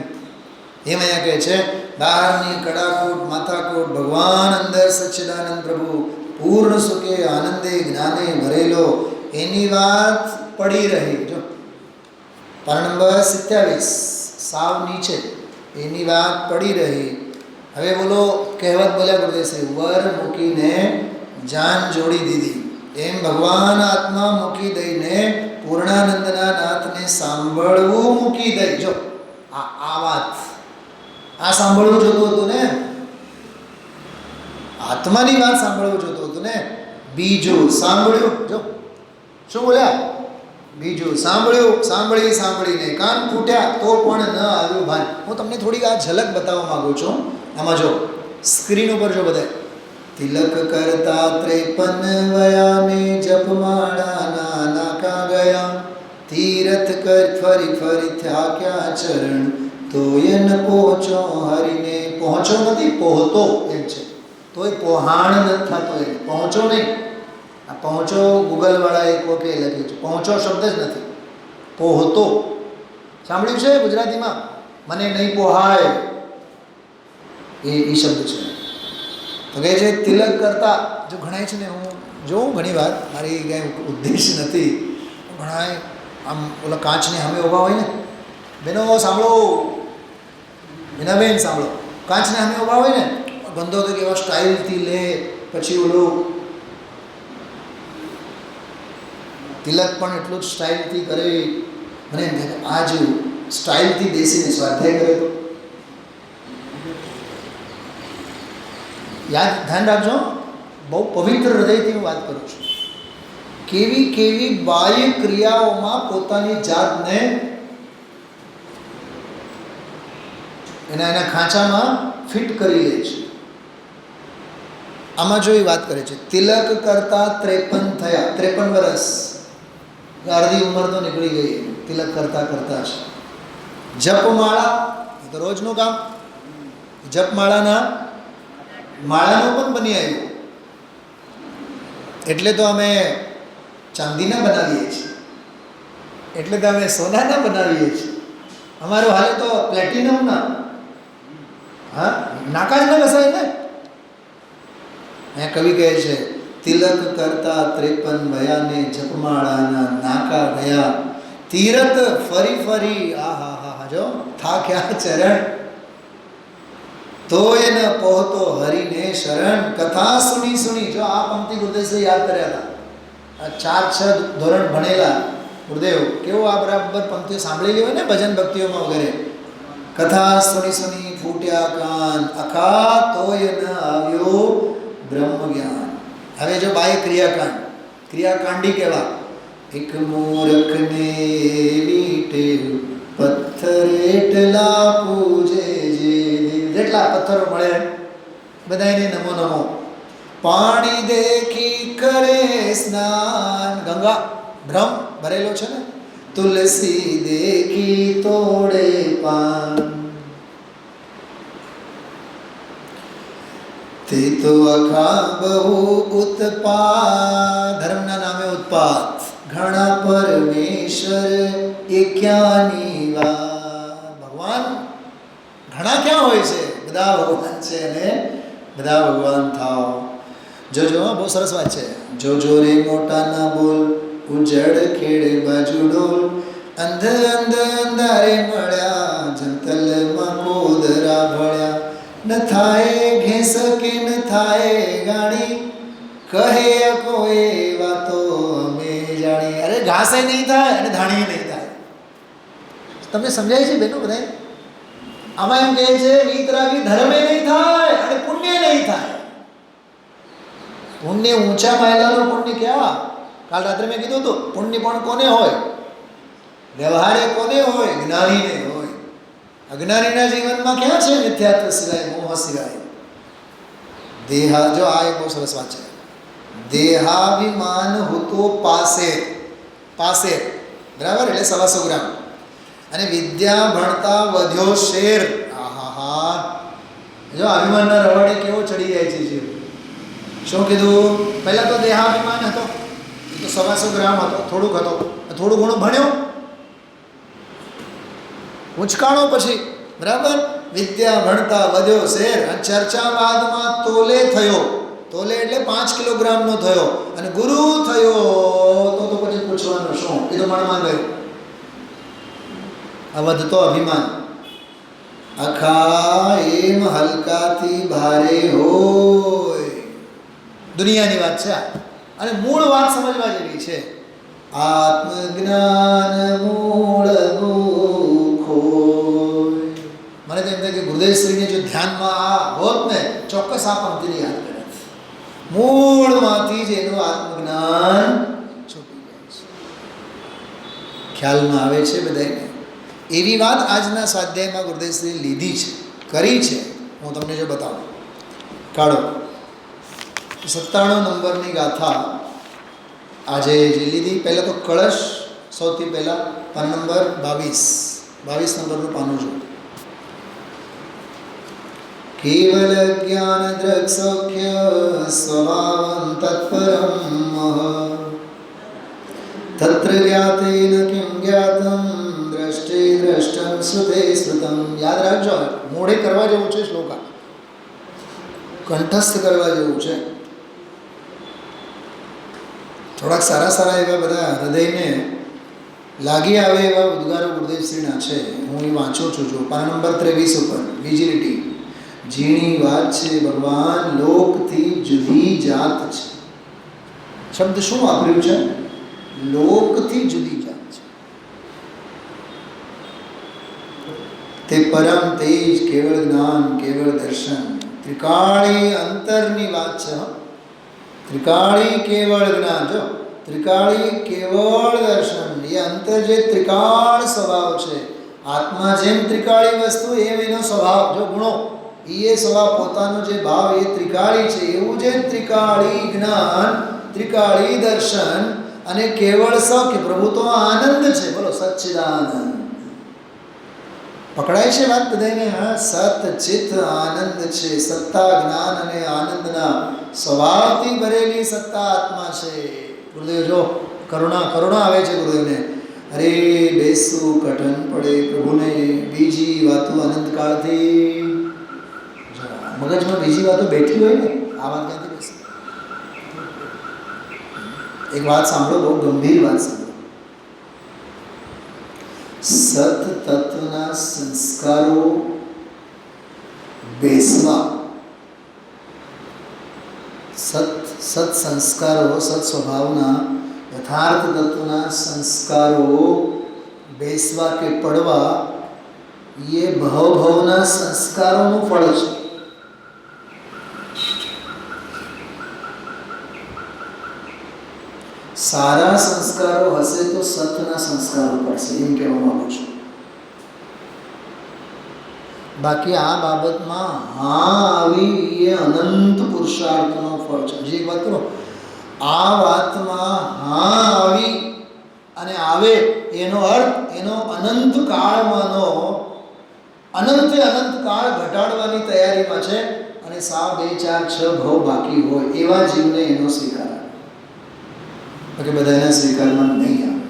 [SPEAKER 1] અહીંયા કહે છે, બહારની કડાકોટ માથાકોટ, ભગવાન અંદર સચ્ચિદાનંદ પ્રભુ પૂર્ણ સુખે આનંદે જ્ઞાને ભરેલો, એની વાત પડી રહી. જો પાના નંબર 27, સાવ નીચે એની વાત પડી રહી. હવે બોલો, કહેવત બોલ્યા ગુરુદેવશ્રી, વર મૂકીને જાન જોડી દીધી. એમ ભગવાન આત્મા મૂકી દઈને પૂર્ણાનંદના નાથને સાંભળવું મૂકી દઈ. જો આ વાત, આ સાંભળવું જોતું હતું ને, આત્માની વાત સાંભળવું જોતું હતું ને. બીજું સાંભળ્યું, જો શું બોલ્યા? બીજું સાંભળ્યું, સાંભળીને કાન ફૂટ્યા તો પણ ન આવ્યું ભાન. હું તમને થોડીક આ ઝલક બતાવવા માંગુ છું. આમાં જો સ્ક્રીન ઉપર જો બધા, તિલક કરતા 53 વયા મેં જપમાળાના નાકા ગયા, તીરથ કર ફરી થયા ક્યાં ચરણ, તોય ન પહોંચો હરિને. પહોંચો નથી, પહોંચો એમ છે. તોય પહોંચાણ નથી થતો. એમ પહોંચો નહીં. આ પહોંચો ગૂગલવાળા એક વખતે લખ્યું છે, પહોંચો શબ્દ જ નથી, પહોંચો. સાંભળ્યું છે ગુજરાતીમાં? મને નહીં પોહાય, એ શબ્દ છે. તો કહે છે તિલક કરતા. જો ઘણાય છે ને, હું જોઉં ઘણી વાર, મારી કાંઈ ઉદ્દેશ નથી, ઘણાય આમ ઓલા કાચની સામે ઊભા હોય ને, બેનો સાંભળો, મીનાબેન સાંભળો, કાચની સામે ઊભા હોય ને, ગંદો તો કેવા સ્ટાઇલથી લે, પછી ઓલું તિલક પણ એટલું જ સ્ટાઇલથી કરે. મને એમ થાય કે આ જો સ્ટાઇલથી બેસીને સ્વાધ્યાય કરે તો ધ્યાન રાખજો, બહુ પવિત્ર હૃદયથી હું વાત કરું છું. કેવી કેવી બાહ્ય ક્રિયાઓમાં પોતાની જાતને એના ખાંચામાં ફિટ કરી લે છે. આમાં જો એ વાત કરે છે, તિલક કરતા 53 થયા, 53 વર્ષ, અડધી ઉંમર તો નીકળી ગઈ તિલક કરતા કરતા છે. જપમાળા, એ તો રોજનું કામ. જપમાળાના માળાનું પણ બની આવ્યું, એટલે તો અમે ચાંદીના બનાવીએ છીએ, એટલે તો અમે સોનાના બનાવીએ છીએ. અમારું હાલે તો પ્લેટિનમના. હા, નાકા જ ન ઘસાય ને. કવિ કહે છે, તિલક કરતા 53 ભયા ને જપમાળાના નાકા ગયા, તીરથ ફરી ફરી આ હા હા હા જો થાક્યા ચરણ, તોય ન પહોતો હરિને શરણ. કથા સુની સુની, જો આ પંક્તિ ગુરુદેવસે યાદ કર્યા હતા. 4-6 ધોરણ ભણેલા ગુરુદેવ કેવો આ બરાબર પંક્તિઓ સાંભળેલી હોય ને ભજન ભક્તિઓમાં વગેરે. કથા સુની સુની ફૂટ્યા કાન, અખા તોય ન આવ્યો બ્રહ્મ જ્ઞાન. હવે જો બાહ્ય ક્રિયાકાંડ, ક્રિયાકાંડી કેવા? એક મૂર્ખને વીટે પથ્થર એટલા પૂજે જે, જેટલા પથ્થરો મળે બધાને નમો નમો. પાણી દેખી કરે સ્નાન, ગંગા ભ્રમ ભરેલો છે ને. તુલસી દેખી તોડે પાન, તે તો અખા બહુ ઉત્પાત, ધર્મના નામે ઉત્પાત. ઘણા પરમેશ્વર એક્યાની વાત. ભગવાન ઘણા ક્યાં હોય છે? બધા ભગવાન છે અને બધા ભગવાન થાવ. જોજો, બહુ સરસ વાત છે. જોજો રે મોટા ના બોલ, ઉજળ ખેડે બાજુ ડોલ. અંધ અંધ અંધારે મળ્યા, જંતલમાં કોદરા ભળ્યા. ન થાય ઘેસ કે ન થાય ગાણી, કહે કોઈ વાતો અમે જાણી. અરે ઘાસે નહીં થાય અને ધાણી નહીં થાય. તમને સમજાય છે બેનો બધા? આમાં એમ કહે છે, વિતરાગી ધર્મે નહીં થાય અને પુણ્ય નહીં થાય. પુણ્ય ઊંચા માયલાનું પુણ્ય ક્યાં? કાલ રાત્રે મેં કીધું હતું, પુણ્ય પણ કોને હોય? વ્યવહારે કોને હોય? જ્ઞાનીને હોય. અજ્ઞાનીના જીવનમાં ક્યાં છે મિથ્યાત્વ સિવાય, મોહ સિવાય? દેહા, જો આ એક બહુ સરસ વાત છે. દેહાભિમાન હોતો પાસે પાસે, બરાબર, એટલે 125 ગ્રામ. અને વિદ્યા ભણતા વધ્યો શેર. હા હા, જો અભિમાનના રવાડે કેવો ચડી જાય છે જીવ. શું કીધું? પહેલાં તો દેહાભિમાન હતો, એ તો 125 ગ્રામ હતો, થોડુંક હતો, થોડું ઘણું ભણ્યો, ઉંચકાણો પછી, બરાબર. વિદ્યા ભણતા વધ્યો શેર. અને ચર્ચાવાદમાં તોલે થયો. તોલે એટલે 5 કિલોગ્રામનો થયો. અને ગુરુ થયો તો પછી પૂછવાનું શું? એ તો મનમાં ગયો. આ વધતો અભિમાન. આખા એમ હલકાથી ભારે હોય. દુનિયાની વાત છે અને મૂળ વાત સમજવા જેવી છે. આત્મજ્ઞાન મૂળ દુઃખોય. મને તો એમ થાય કે ગુરુદેવશ્રીને જો ધ્યાનમાં આ હોત ને, ચોક્કસ આ પંક્તિને યાદ કરે. મૂળમાંથી જ એનું આત્મજ્ઞાન છૂટી જાય છે. ખ્યાલમાં આવે છે બધાને. એવી વાત આજના સ્વાધ્યાયમાં ગુરુદેવશ્રીએ લીધી છે, કરી છે. હું તમને જો બતાવું, કાઢો 97 નંબરની ગાથા આજે જે લીધી. પહેલાં તો કળશ, સૌથી પહેલાં પાન નંબર 22 નંબરનું પાનું જો. કેવલ જ્ઞાન દ્રગ સૌખ્ય સ્વભાવં તત્પરમ તત્ર જ્ઞાતેન કિમ જ્ઞાતમ દ્રષ્ટે દ્રષ્ટમ શ્રુતે શ્રુતમ. યાદ રાખજો, મોઢે કરવા જેવું છે શ્લોકા, કંઠસ્થ કરવા જેવું છે. થોડાક સારા સારા એવા બધા હૃદયને લાગી આવે એવા ઉદ્ગારો ગુરુદેવશ્રીના છે. હું એ વાંચું છું. જો પાના નંબર 23 ઉપર બીજી લીટી. ઝીણી વાત છે ભગવાન, લોકથી જુદી જાત છે. શબ્દ શું વાપર્યું છે? લોકથી જુદી જાત છે. તે પરમ તેજ, કેવળ જ્ઞાન, કેવળ દર્શન, ત્રિકાળી અંતરની વાત છે. ત્રિકાળી કેવળ જ્ઞાન, જો ત્રિકાળી કેવળ દર્શન, એ અંતર જે ત્રિકાળ સ્વભાવ છે. આત્મા જેમ ત્રિકાળી વસ્તુ એમ એનો સ્વભાવ, જો ગુણો, એ સ્વભાવ પોતાનો જે ભાવ એ ત્રિકાળી છે. એવું જે ત્રિકાળી જ્ઞાન, ત્રિકાળી દર્શન અને કેવળ સ, કે પ્રભુ તો આનંદ છે. બોલો સચ્ચિદાનંદ. પકડાય છે વાત બધાને? હા, સત ચિત્ત આનંદ છે. સત્તા, જ્ઞાન અને આનંદના સ્વભાવથી ભરેલી સત્તા આત્મા છે. ગુરુદેવ જો કરુણા આવે છે ગુરુદેવને. અરે બેસવું કઠન પડે પ્રભુને, બીજી વાતો અનંતકાળથી મગજમાં બીજી વાતો બેઠી હોય ને, આ વાત ક્યાંથી બેસે? એક વાત સાંભળો, બહુ ગંભીર વાત સાંભળો. સત તત્વના સંસ્કારો બેસવા, સત સંસ્કારો, સત સ્વભાવના યથાર્થ તત્વના સંસ્કારો બેસવા કે પડવા, એ ભવના સંસ્કારોનું ફળ છે. સારા સંસ્કારો હશે તો સતના સંસ્કારો પડશે, એમ કહેવા માંગુ છું. બાકી આ બાબતમાં હા આવી એ અનંત પુરુષાર્થનો ફળ છે. હજી એક વાત કરો, આ વાતમાં હા આવી અને આવે એનો અર્થ એનો અનંત કાળમાંનો અનંત કાળ ઘટાડવાની તૈયારીમાં છે. અને 2, 4, 6 ભાવ બાકી હોય એવા જીવને એનો સ્વીકાર, કે બધાના સ્વીકારમાં નહીં આવે.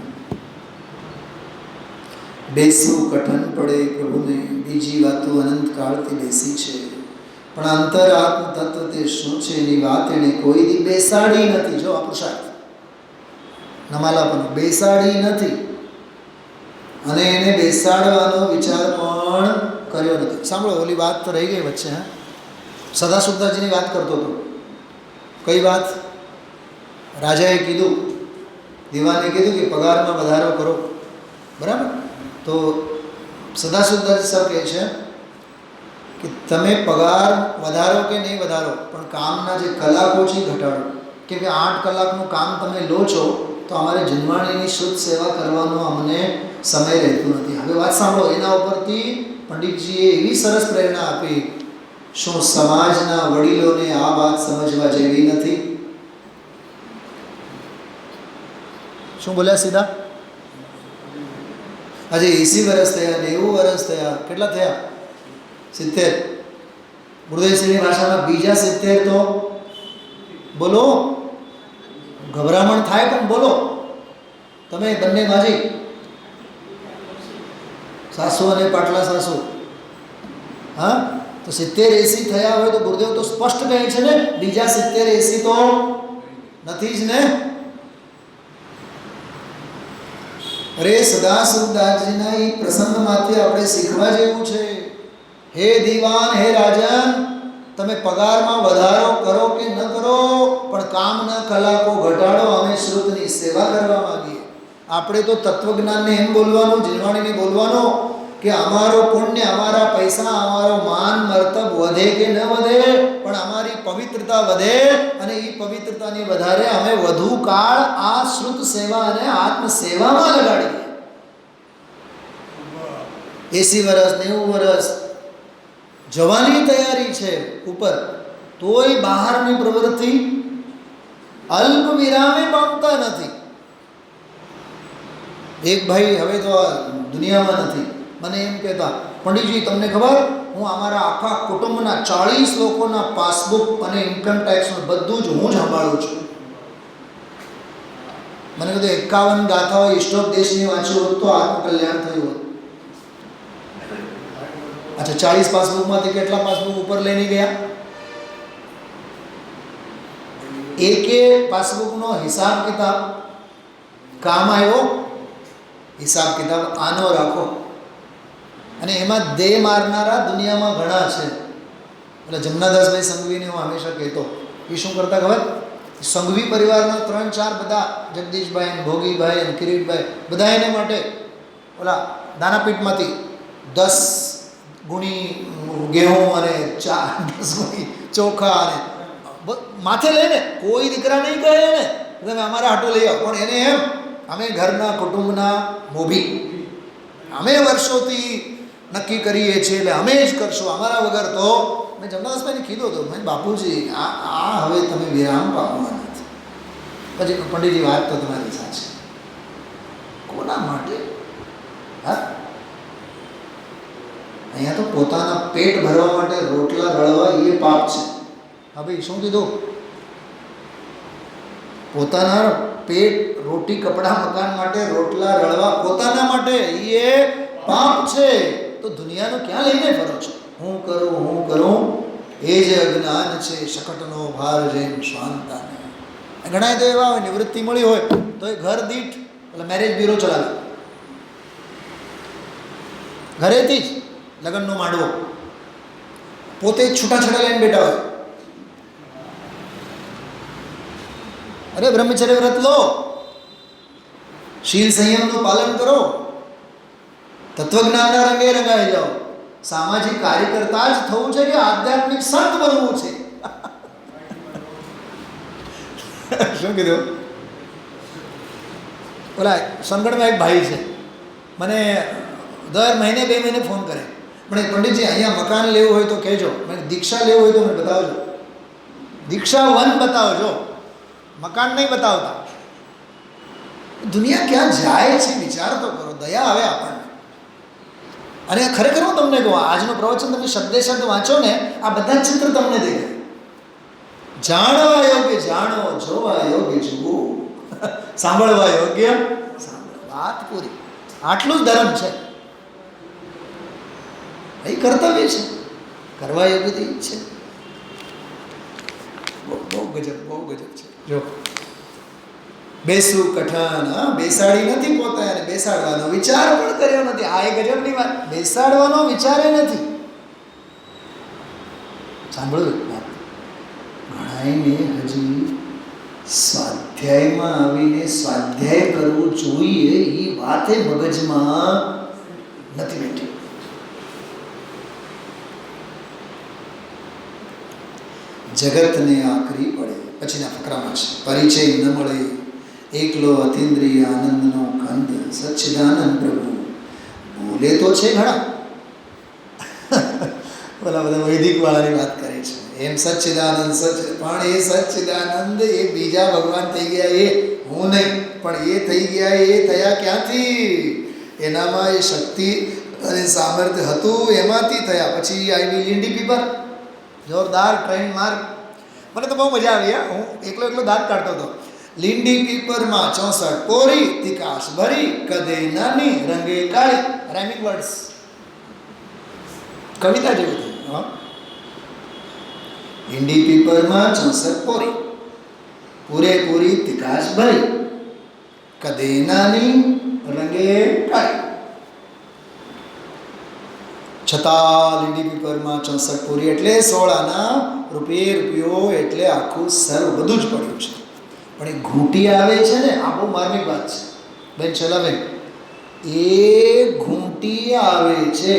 [SPEAKER 1] બેસવું કઠન પડે પ્રભુને, બીજી વાતો અનંતકાળથી બેસી છે. પણ અંતરાત્મ તત્વ તે શું છે એની વાત એણે કોઈ દી બેસાડી નથી. જો આ પુરુષાર્થ નમાલાપનો બેસાડી નથી, અને એને બેસાડવાનો વિચાર પણ કર્યો નથી. સાંભળો, ઓલી વાત તો રહી ગઈ વચ્ચે. હા, સદાશુદ્ધાજીની વાત કરતો હતો. કઈ વાત? રાજાએ કીધું, દીવાને કીધું કે પગારમાં વધારો કરો, બરાબર? તો સદાશુદ્ધાજી સર કહે છે કે તમે પગાર વધારો કે નહીં વધારો, પણ કામના જે કલાકો છે એ ઘટાડો. કેમ કે 8 કલાકનું કામ તમે લો છો તો અમારે જન્માણીની શુદ્ધ સેવા કરવાનો અમને સમય રહેતો નથી. હવે વાત સાંભળો, એના ઉપરથી પંડિતજીએ એવી સરસ પ્રેરણા આપી. શું સમાજના વડીલોને આ વાત સમજવા જેવી નથી? શું બોલ્યા સીધા? આજે 80 વર્ષ થયા, 90 વર્ષ થયા, કેટલા થયા? 70. ગુરુદેવશ્રીની ભાષામાં બીજા 70 તો બોલો. ગભરામણ થાય પણ બોલો. તમે બંને માજી, સાસુ અને પાટલા સાસુ, હા, તો 70-80 થયા હોય તો ગુરુદેવ તો સ્પષ્ટ કહે છે ને, બીજા 70-80 તો નથી જ ને. અરે સદાશિવદાસજીના એ પ્રસંગમાંથી આપણે શીખવા જેવું છે. હે દીવાન, હે રાજન, તમે પગારમાં વધારો કરો કે ન કરો, પણ કામના કલાકો ઘટાડો. અમે શ્રુતની સેવા કરવા માંગીએ. આપણે તો તત્વજ્ઞાનને એમ બોલવાનું, જીણવાણીને બોલવાનું કે અમારો પુણ્ય, અમારા પૈસા, અમારો માન મર્તબ વધે કે ન વધે, પણ અમારી પવિત્રતા વધે, અને એ પવિત્રતાની વધારે અમે વધુ કાળ આ શ્રુત સેવા અને આત્મ સેવામાં લગાડીએ. 80 વર્ષ, 90 વર્ષ જવાની તૈયારી છે ઉપર, તોય બહારની પ્રવૃત્તિ અલ્પ વિરામે પામતા નથી. એક ભાઈ હવે તો દુનિયામાં નથી, મને એમ કહેતા, પંડિતજી તમને ખબર, હું અમારા આખા કુટુંબના 40 લોકોના પાસબુક અને ઇન્કમ ટેક્સનું બધું જ હું જ સંભાળું છું. મને કીધું 51 ગાથાઓ ઈષ્ટોપદેશની વાંચ્યું હોત તો આત્મકલ્યાણ થયું હોત. અચ્છા, 40 પાસબુકમાંથી કેટલા પાસબુક ઉપર લઈને ગયા? એકે પાસબુકનો હિસાબ કિતાબ કામ આવ્યો? હિસાબ કિતાબ આનો રાખો. અને એમાં દેહ મારનારા દુનિયામાં ઘણા છે. એટલે જમનાદાસભાઈ સંઘવીને હું હંમેશા કહેતો, એ શું કરતા ખબર? સંઘવી પરિવારના 3-4 બધા, જગદીશભાઈ, ભોગીભાઈ અને કિરીટભાઈ, બધા એને માટે ઓલા દાનાપીઠમાંથી 10 ગુણી ઘઉં અને 10 ગુણી ચોખા અને માથે લઈને, કોઈ દીકરા નહીં કહે ને તમે અમારા હાટું લઈ આવો, પણ એને એમ અમે ઘરના કુટુંબના મોભી, અમે વર્ષોથી નક્કી કરીએ છીએ એટલે અમે જ કરશું, અમારા વગર તો. મેં જમનાદાસભાઈને કીધું હતો, મેં બાપુજી આ હવે તમે વિરામ પામવાના નથી. પછી પંડિતજી વાત તો તમારી સાચી, કોના માટે? હા, અહીંયા તો પોતાના પેટ ભરવા માટે રોટલા રળવા એ પાપ છે. હા ભાઈ, શું કીધું? પોતાના પેટ, રોટી, કપડાં, મકાન માટે રોટલા રળવા પોતાના માટે એ પાપ છે. તો દુનિયાનો ક્યાં લઈને ફરો છો? હું કરું એ જ અજ્ઞાન છે, શકટનો ભાર જેમ શ્વાનતાને. ઘણા તો એવા હોય, નિવૃત્તિ મળી હોય તો એ ઘર દીઠ એટલે મેરેજ બ્યુરો ચલાવે, ઘરેથી જ લગ્નનો માંડવો, પોતે જ છૂટાછેડા લઈને બેઠા હોય. અરે બ્રહ્મચર્ય વ્રત લો, શીલ સંયમનું પાલન કરો, તત્વજ્ઞાનના રંગે રંગાઈ જાઓ. સામાજિક કાર્યકર્તા જ થવું છે કે આધ્યાત્મિક સંત બનવું છે? શું કીધું? ઓલા સોનગઢમાં એક ભાઈ છે, મને દર મહિને 2 મહિને ફોન કરે, પણ પંડિતજી અહીંયા મકાન લેવું હોય તો કહેજો, મને દીક્ષા લેવું હોય તો મને બતાવજો, દીક્ષા વન બતાવજો, મકાન નહીં બતાવતા. દુનિયા ક્યાં જાય છે વિચાર તો કરો, દયા આવે આપણને. અને ખરેખર હું તમને કહું, આજનું પ્રવચન તમે શબ્દે શબ્દ વાંચો ને, આ બધા જ ચિત્ર તમને દેખાય. જાણવા યોગ્ય જાણો, જોવા યોગ્ય જુઓ, સાંભળવા યોગ્ય સાંભળો. વાત પૂરી. આટલું જ ધર્મ છે, એ કર્તવ્ય છે, કરવા યોગ્ય તો જ છે. બહુ ગજબ છે. જો બેસવું કઠણ, હા, બેસાડી નથી પોતાને, બેસાડવાનો વિચાર પણ કર્યો નથી. આ એક ગજબની વાત, બેસાડવાનો વિચારે નથી. સાંભળ્યું? ઘણાને હજી સ્વાધ્યાયમાં આવીને સ્વાધ્યાય કરવું જોઈએ એ વાતે મગજમાં નથી બેઠી. જગતને આકરી પડે. પછીના ફકરામાં છે, પરિચય ન મળે એકલો અતિન્દ્રિય આનંદનો કંદ, સચ્ચિદાનંદ પ્રભુ બોલે તો છે ઘણા. બધા વૈદિક વાળાની વાત કરે છે એમ, સચ્ચિદાનંદ પણ એ સચ્ચિદાનંદ એ બીજા ભગવાન થઈ ગયા, એ હું નહીં, પણ એ થઈ ગયા. એ થયા ક્યાંથી? એનામાં એ શક્તિ અને સામર્થ્ય હતું, એમાંથી થયા. પછી આવી લીંડી પીપર, જોરદાર ટ્રેન માર્ગ. મને તો બહુ મજા આવી. હું એકલો દાંત કાઢતો હતો. લીંડી પીપરમાં 64 કોરી, તિકાશ ભરી, કદે નાની, રંગે કાળી. રાઇમિંગ વર્ડ્સ, કવિતા જેવું થયું. લીંડી પીપરમાં 64 કોરી, પૂરેપૂરી તિકાશ ભરી, કદે નાની, રંગે કાળી. છતાં લીંડી પીપરમાં 64 કોરી એટલે 16 આના, રૂપિયો એટલે આખું સર્વ બધું જ પડ્યું છે. પણ એ ઘૂંટી આવે છે ને, આ બહુ માર્મિક વાત છે બેન. છેલ્લા બેન, એ ઘૂંટી આવે છે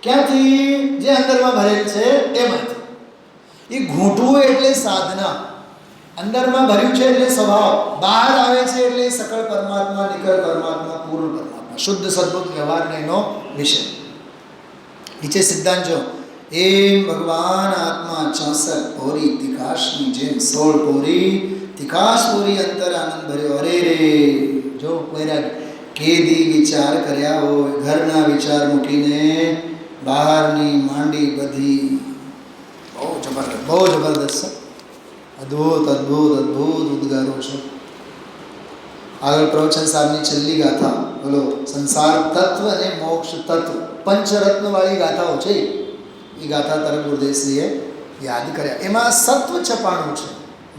[SPEAKER 1] ક્યાંથી? જે અંદરમાં ભરેલ છે એમાંથી. એ ઘૂંટવું એટલે સાધના, અંદરમાં ભર્યું છે એટલે સ્વભાવ, બહાર આવે છે એટલે સકળ પરમાત્મા, નિકળ પરમાત્મા, પૂર્ણ પરમાત્મા, શુદ્ધ સદબુદ્ધ વ્યવહારનો એનો વિષય. નીચે સિદ્ધાંત જો, એમ ભગવાન આત્મા 64 કોરી, તિકાશની જેમ 16 કોરી, તિકાશ પૂરી અંતર આનંદ ભર્યો. અરે રે, જો વૈરાગ કેદી વિચાર કર્યા હોય, ઘરના વિચાર મૂકીને બહારની માંડી બધી. બહુ જબરદસ્ત, અદ્ભુત ઉદ્ગારો છે. આગળ પ્રવચન સાહેબની છેલ્લી ગાથા, બોલો, સંસાર તત્વ અને મોક્ષ તત્વ, પંચરત્ન વાળી ગાથાઓ છે. એ ગાથા તરફ ગુરુદેવશ્રીએ યાદ કર્યા. એમાં સત્વ છપાણું છે,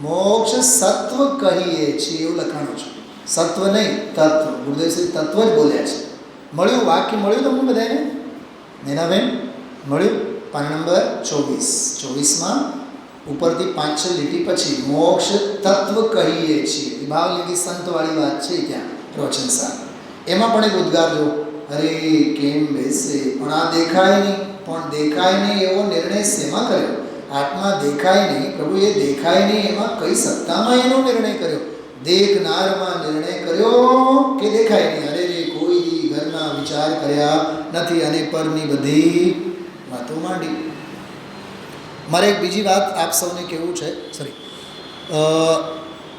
[SPEAKER 1] મોક્ષ સત્વ કહીએ છીએ એવું લખાણું છે. સત્વ નહીં, તત્વ. ગુરુદેવશ્રી તત્વ જ બોલ્યા છે. મળ્યું વાક્ય? મળ્યું તમને બધાને? નેનાબેન મળ્યું? પાના નંબર 24 ઉપરથી 5-6 લીટી પછી મોક્ષ તત્વ કહીએ છીએ એ ભાવલિંગી સંતવાળી વાત છે ત્યાં પ્રવચન સાર એમાં પણ એક ઉદ્ગાર જો અરે કેમ બેસે પણ આ દેખાય નહીં પણ દેખાય નહીં એવો નિર્ણય શેમાં કર્યો આત્મા દેખાય નહીં પ્રભુએ દેખાય નહીં એમાં કઈ સત્તામાં એનો નિર્ણય કર્યો દેખનારમાં નિર્ણય કર્યો કે દેખાય નહીં અરે રે કોઈ ઘરના વિચાર કર્યા નથી અને પરની બધી વાતો માંડી મારે એક બીજી વાત આપ સૌને કહેવું છે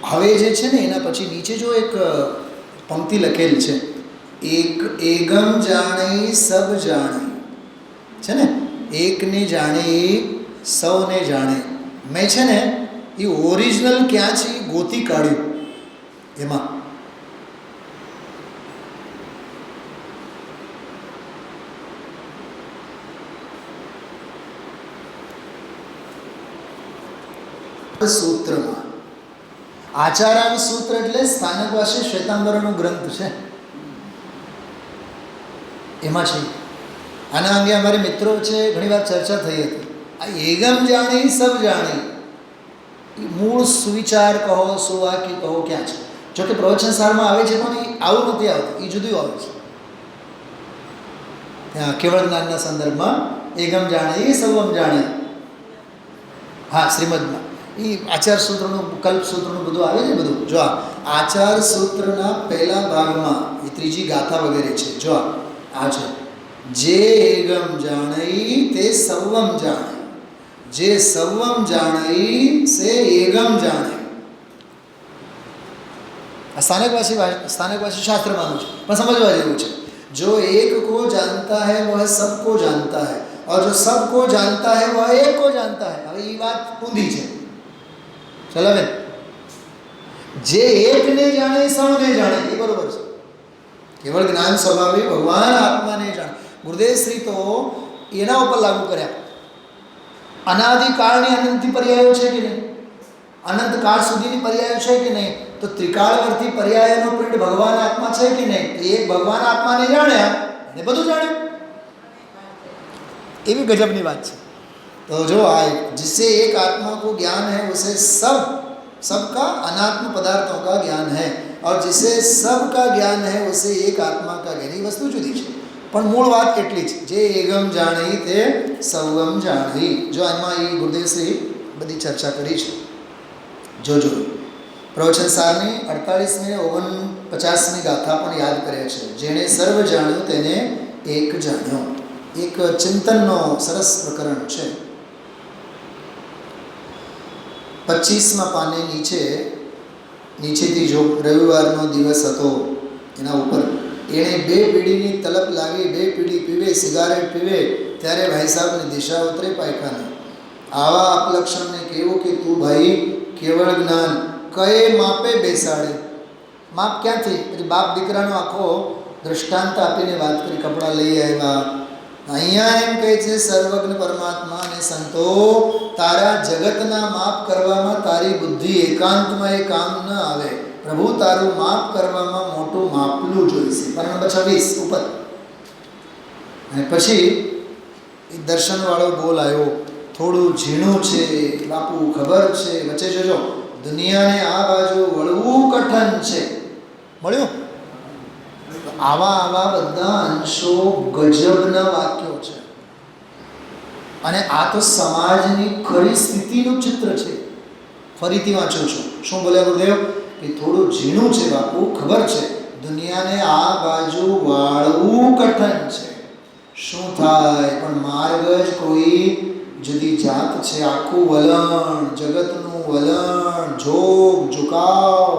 [SPEAKER 1] હવે જે છે ને એના પછી નીચે જો એક પંક્તિ લખેલ છે એક એગમ જાણે સબ જાણે છે ને એકને જાણે સૌને જાણે મેં છે ને એ ઓરિજિનલ ક્યાં છે એ ગોતી કાઢ્યું એમાં સૂત્રમાં આચારાનું સૂત્ર એટલે સ્થાનકવાસી શ્વેતાંબરનો ગ્રંથ છે એમાં છે આના અંગે અમારે મિત્રો છે ઘણીવાર ચર્ચા થઈ હતી આ એગમ જાણે સબ જાણે મૂળ સુવિચાર કહો સુવાક્ય કહો ક્યાં છે જોકે પ્રવચન સારમાં આવે છે પણ એ આવું નથી આવતું એ જુદું આવે છે ત્યાં કેવળ જ્ઞાનના સંદર્ભમાં એગમ જાણે સવમ જાણે હા શ્રીમદમાં એ આચાર સૂત્રનું કલ્પ સૂત્રનું બધું આવે છે બધું જો આચાર સૂત્રના પહેલા ભાગમાં એ ત્રીજી ગાથા વગેરે છે જો આ છે જે એગમ જાણઈ તે સવમ જાણે જે સવમ જાણઈ સે એગમ જાણે આ સ્થાનકવાસી શાસ્ત્રમાંનું છે પણ સમજવા જેવું છે जो एक को जानता है वह सबको जानता है और जो सबको जानता है वह एक को जानता है હવે એ વાત ઊંધી છે ચલો બેન જે એકને જાણે સૌને જાણે એ બરોબર છે કેવળ જ્ઞાન સ્વભાવે ભગવાન આત્માને જાણે ગુરુદેવ શ્રી તો એના ઉપર લાગુ કર્યા અનાદિકાળની અનંતી પર્યાયો છે કે નહીં અનંતકાળ સુધીની પર્યાયો છે કે નહીં તો ત્રિકાળવર્તી પર્યાયનો પિંડ ભગવાન આત્મા છે કે નહીં એક ભગવાન આત્માને જાણ્યા અને બધું જાણ્યું એવી ગજબની વાત છે तो जो आए जिससे एक आत्मा को ज्ञान है उसे सबका अनात्म पदार्थों का ज्ञान है और जिसे सबका ज्ञान है उसे एक आत्मा का ज्ञान ये वस्तु जुदी છે પણ મૂળ વાત એટલી જ જે એગમ જાણી તે સૌગમ જાણી જો આમાં એ ગુરુદેવ શ્રી બધી ચર્ચા કરી છે જોજો પ્રવચન સારની 48મી 49મી ગાથા પણ યાદ કરે છે જેણે સર્વ જાણ્યું તેને એક જાણ્યો એક ચિંતનનો સરસ પ્રકરણ છે 25મા પાને નીચેથી જો રવિવારનો દિવસ હતો એના ઉપર એણે 2 પીડીની તલપ લાગી 2 પીડી પીવે સિગારેટ પીવે ત્યારે ભાઈ સાહેબની દિશા ઉતરે પાયખાને આવા અપલક્ષણને કહેવું કે તું ભાઈ કેવળ જ્ઞાન કયે માપે બેસાડે માપ ક્યાંથી પછી બાપ દીકરાનો આખો દૃષ્ટાંત આપીને વાત કરી કપડાં લઈ આવ્યા અહીંયા એમ કહે છે સર્વજ્ઞ પરમાત્મા અને સંતો તારા જગતના માપ કરવામાં તારી બુદ્ધિ એકાંતમાં એ કામ ન આવે પ્રભુ તારું માપ કરવામાં મોટું માપલું જોઈશે પાના નંબર 26 ઉપર અને પછી એ દર્શનવાળો બોલ આવ્યો થોડું ઝીણું છે બાપુ ખબર છે વચ્ચે જોજો દુનિયાને આ બાજુ વળવું કઠણ છે મળ્યું આવા બધા અંશો ગજબના વાક્યો છે અને આ તો સમાજની ખરી સ્થિતિનું ચિત્ર છે ફરીથી વાંચું છું શું બોલ્યા ગુરુદેવ કે થોડું ઝીણું છે બાપુ ખબર છે દુનિયાને આ બાજુ વાળવું કઠણ છે શું થાય પણ માર્ગ જ કોઈ જુદી જાત છે આખું વલણ જગતનું વલણ ઝોક ઝુકાવ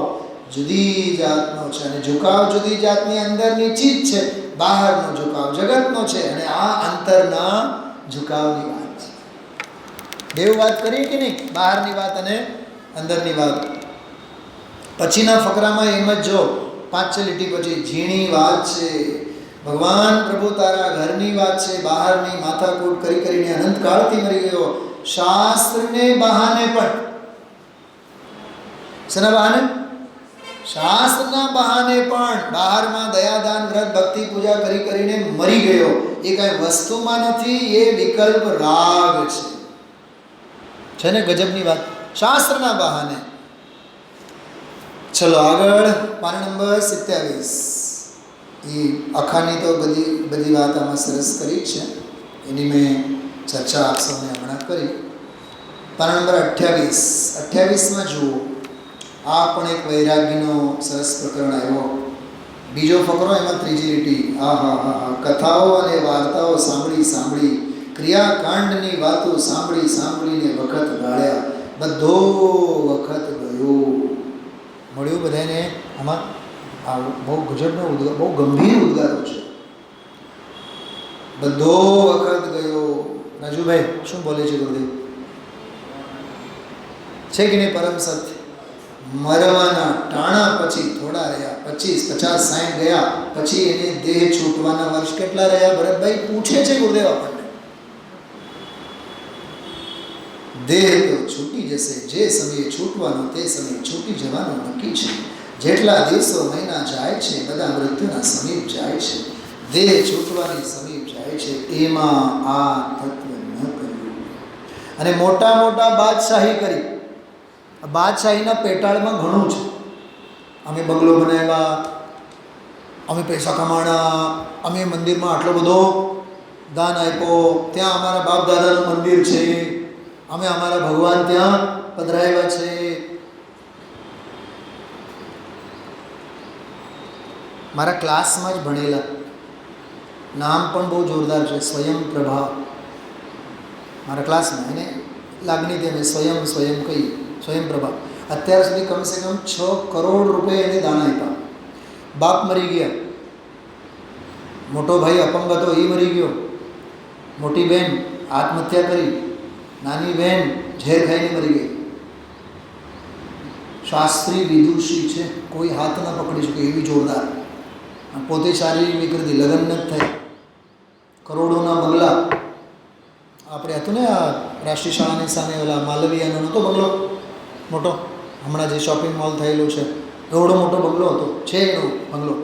[SPEAKER 1] જુદી જાતનો છે અને ઝુકાવ જુદી જાતની અંદરની ચીજ છે બહારનો ઝુકાવ જગતનો છે અને આ અંતરના ઝુકાવની વાત છે બેવ વાત કરી કે નહીં બહારની વાત અને અંદરની વાત પછીના ફકરામાં એમ જ જો 5-6 લીટી પછી ઝીણી વાત છે ભગવાન પ્રભુ તારા ઘરની વાત છે બહારની માથાકૂટ કરીને અનંતકાળથી મરી ગયો શાસ્ત્રને બહાને પણ શેના બહાને શાસ્ત્રના બહાને પણ બહારમાં દયાદાન વ્રત ભક્તિ પૂજા કરી કરીને મરી ગયો. એ કાંઈ વસ્તુમાં નથી, એ વિકલ્પ રાગ છે ને ગજબની વાત. શાસ્ત્રના બહાને. ચલો આગળ, પાના નંબર 27. એ અખાની તો બધી વાત આમાં સરસ કરી જ છે, એની મેં ચર્ચા આપ સૌને હમણાં કરી. પાના નંબર 28. 28માં જુઓ, આ પણ એક વૈરાગ્યનો સરસ પ્રકરણ આવ્યો. બીજો ફકરો, એમાં ત્રીજી લીટી. કથાઓ અને વાર્તાઓ સાંભળી ક્રિયાકાંડની વાતો સાંભળીને વખત ગાળ્યા, બધો વખત ગયો. મળ્યું બધાને? આમાં આ બહુ ગજબનો ઉદ્ગાર, બહુ ગંભીર ઉદ્ગારો છે. બધો વખત ગયો. રાજુભાઈ શું બોલે છે ગુરુદેવ? છે કે નહીં? પરમ સત્ય. મરવાના ટાણા પછી થોડા રહ્યા, 25, 50, 60 ગયા પછી એને દેહ છૂટવાના વર્ષ કેટલા રહ્યા? ભરતભાઈ પૂછે છે ગુરુદેવ આપણને. દેહ તો છૂટી જશે, જે સમયે છૂટવાનો તે સમયે છૂટી જવાનું નક્કી છે. જેટલા દિવસો મહિના જાય છે બધા મૃત્યુના સમીપ જાય છે. દેહ છૂટવાની સમીપ જાય છે. એમાં આ તત્વ ન કર્યું અને મોટા મોટા બાદશાહી કરી. બાદશાહીના પેટાળમાં ઘણું છે. અમે બંગલો બનાવ્યા, અમે પૈસા કમાણા, અમે મંદિરમાં આટલો બધો દાન આપ્યો, ત્યાં અમારા બાપ દાદાનું મંદિર છે, અમે અમારા ભગવાન ત્યાં પધરાવ્યા છે. મારા ક્લાસમાં જ ભણેલા, નામ પણ બહુ જોરદાર છે, સ્વયં પ્રભા. મારા ક્લાસમાં એને લાગણી હતી, અમે સ્વયં કહીએ, સ્વયં પ્રભા. અત્યાર સુધી કમસે કમ 6 કરોડ રૂપિયા એને દાન આપ્યા. બાપ મરી ગયા, મોટો ભાઈ અપંગ હતો એ મરી ગયો, મોટી બહેન આત્મહત્યા કરી, નાની બહેન ઝેર ખાઈને મરી ગઈ. શાસ્ત્રી વિદુષી છે, કોઈ હાથ ન પકડી શકે એવી જોરદાર. પોતે શારીરિક વિકૃતિ, લગ્ન ન થાય, કરોડોના બંગલા. આપણે હતું ને આ રાષ્ટ્રીય શાળાની સામે ઓલા માલવીયાનો નહોતો બંગલો મોટો, હમણાં જે શોપિંગ મોલ થયેલું છે, એવડો મોટો બંગલો હતો, છે એનો બંગલો.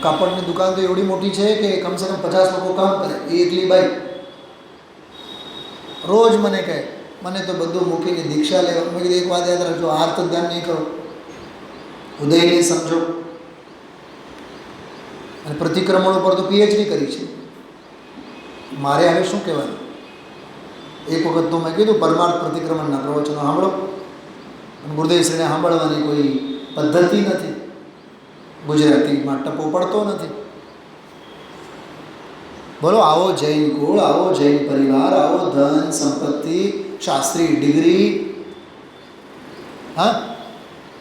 [SPEAKER 1] કાપડની દુકાન તો એવડી મોટી છે કે કમસે કમ 50 લોકો કામ કરે. એ એકલી બાઈ રોજ મને કહે, મને તો બધું મૂકીને દીક્ષા લેવા. મેં કીધું એક વાત યાદ રાખજો, આર્ત ધ્યાન નહીં કરો, ઉદયને સમજો. અને પ્રતિક્રમણ ઉપર તો પીએચડી કરી છે. મારે હવે શું કહેવાનું? એક વખત તો મેં કીધું પરમાર્થ પ્રતિક્રમણના પ્રવચનો સાંભળો. ગુરુદેવશ્રીને સાંભળવાની કોઈ પદ્ધતિ નથી, ગુજરાતીમાં ટપો પડતો નથી. બોલો, આવો જૈન કુળ, આવો જૈન પરિવાર, આવો ધન સંપત્તિ, શાસ્ત્રી ડિગ્રી, હા.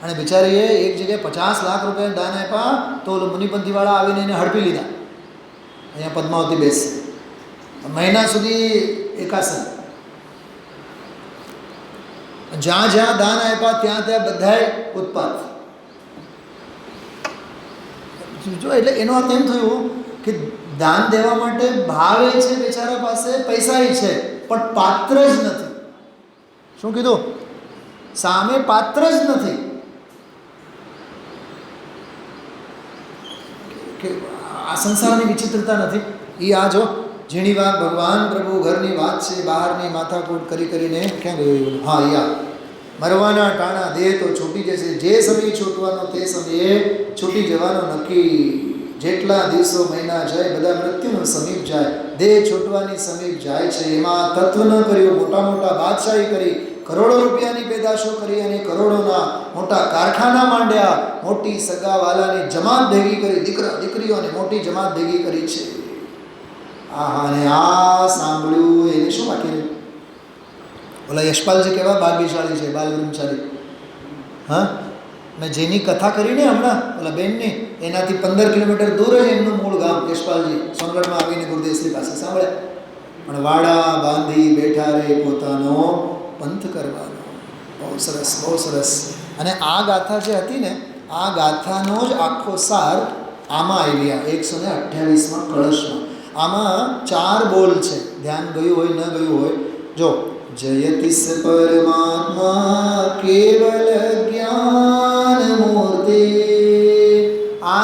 [SPEAKER 1] અને બિચારીએ એક જગ્યાએ 50 લાખ રૂપિયા દાન આપ્યા તો મુનિપંથીવાળા આવીને એને હડપી લીધા. અહીંયા પદ્માવતી બેસશે, મહિના સુધી એકાસન. જ્યાં જ્યાં દાન આપ્યા ત્યાં ત્યાં બધાએ ઉત્પાત. જો એટલે એનો અર્થ એમ થયું કે દાન દેવા માટે ભાવે છે બેચારા પાસે, પૈસા છે, પણ પાત્ર જ નથી. શું કીધું? સામે પાત્ર જ નથી. કે આ સંસારની વિચિત્રતા નથી. એ આ જો ઝીણી વાત, ભગવાન પ્રભુ ઘરની વાત છે, બહારની માથાકૂટ કરીને ક્યાં ગયું? હા, યા મરવાના ટાણા, દેહ તો છૂટી જશે, જે સમયે છૂટવાનો તે સમયે છૂટી જવાનો નક્કી. જેટલા દિવસો મહિના જાય બધા મૃત્યુનો સમીપ જાય, દેહ છૂટવાની સમીપ જાય છે. એમાં તત્વ ન કર્યું, મોટા મોટા બાદશાહી કરી, કરોડો રૂપિયાની પેદાશો કરી અને કરોડોના મોટા કારખાના માંડ્યા, મોટી સગાવાલાની જમાત ભેગી કરી, દીકરા દીકરીઓને મોટી જમાત ભેગી કરી છે. અને આ સાંભળ્યું એને શું બાકી રહ્યું? ઓલા યશપાલજી કેવા ભાગ્યશાળી છે, બાલ બ્રહ્મચારી. હા, મેં જેની કથા કરીને હમણાં ઓલા બેનની, એનાથી 15 કિલોમીટર દૂર જ એમનું મૂળ ગામ યશપાલજી. સોનગઢમાં આવીને ગુરુદેવશ્રી પાસે સાંભળે, પણ વાડા બાંધી બેઠા રે પોતાનો પંથ કરવાનો. બહુ સરસ, બહુ સરસ. અને આ ગાથા જે હતી ને, આ ગાથાનો જ આખો સાર આમાં આવી ગયા 128માં કળશમાં. આમાં 4 બોલ છે, ધ્યાન ગયું હોય ન ગયું હોય. જો, જયતિસ પરમાત્મા કેવલ જ્ઞાન મૂર્તિ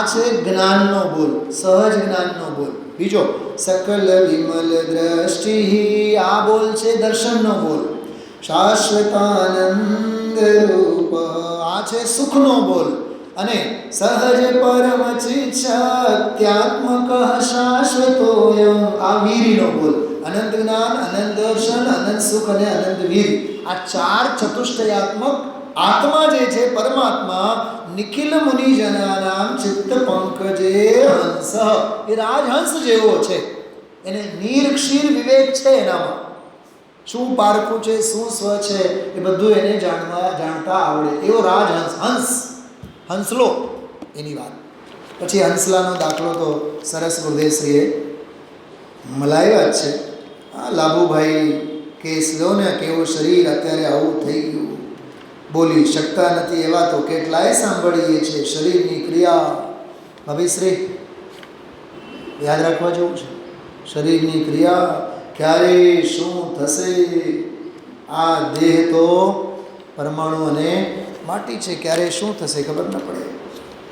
[SPEAKER 1] આ છે જ્ઞાનનો બોલ, સહજ જ્ઞાનનો બોલ. બીજો સકલ વિમલ દ્રષ્ટિ, આ બોલ છે દર્શનનો બોલ. શાશ્વતાનંદ રૂપ, આ છે સુખનો બોલ. અને સહજ પરમ ચિત્સત્યાત્મક શાશ્વતોયમ, આ વીરનો બોલ. અનંત જ્ઞાન, અનંત દર્શન, અનંત સુખ અને અનંત વીર, આ ચાર ચતુષ્ટયાત્મક આત્મા જે છે પરમાત્મા, નિખિલ મુનિજનાનામ ચિત્ત પંકજે હંસ, એ રાજહંસ જેવો છે. એને નિરક્ષીર વિવેક છે એનામાં. શું પારખું છે, શું સ્વ છે, એ બધું એને જાણતા આવડે એવો રાજહંસ. હંસલો એની વાત. પછી હંસલાનો દાખલો તો સરસ ગુરુદેવશ્રીએ મલાવ્યા જ છે. હા, લાભુભાઈ કેસ લો ને, કેવું શરીર અત્યારે આવું થઈ ગયું, બોલી શકતા નથી એવા તો કેટલાય સાંભળીએ છીએ. શરીરની ક્રિયા, ભવિશ્રી યાદ રાખવા જેવું છે. શરીરની ક્રિયા ક્યારે શું થશે, આ દેહ તો પરમાણુ અને માટી છે, ક્યારે શું થશે ખબર ન પડે.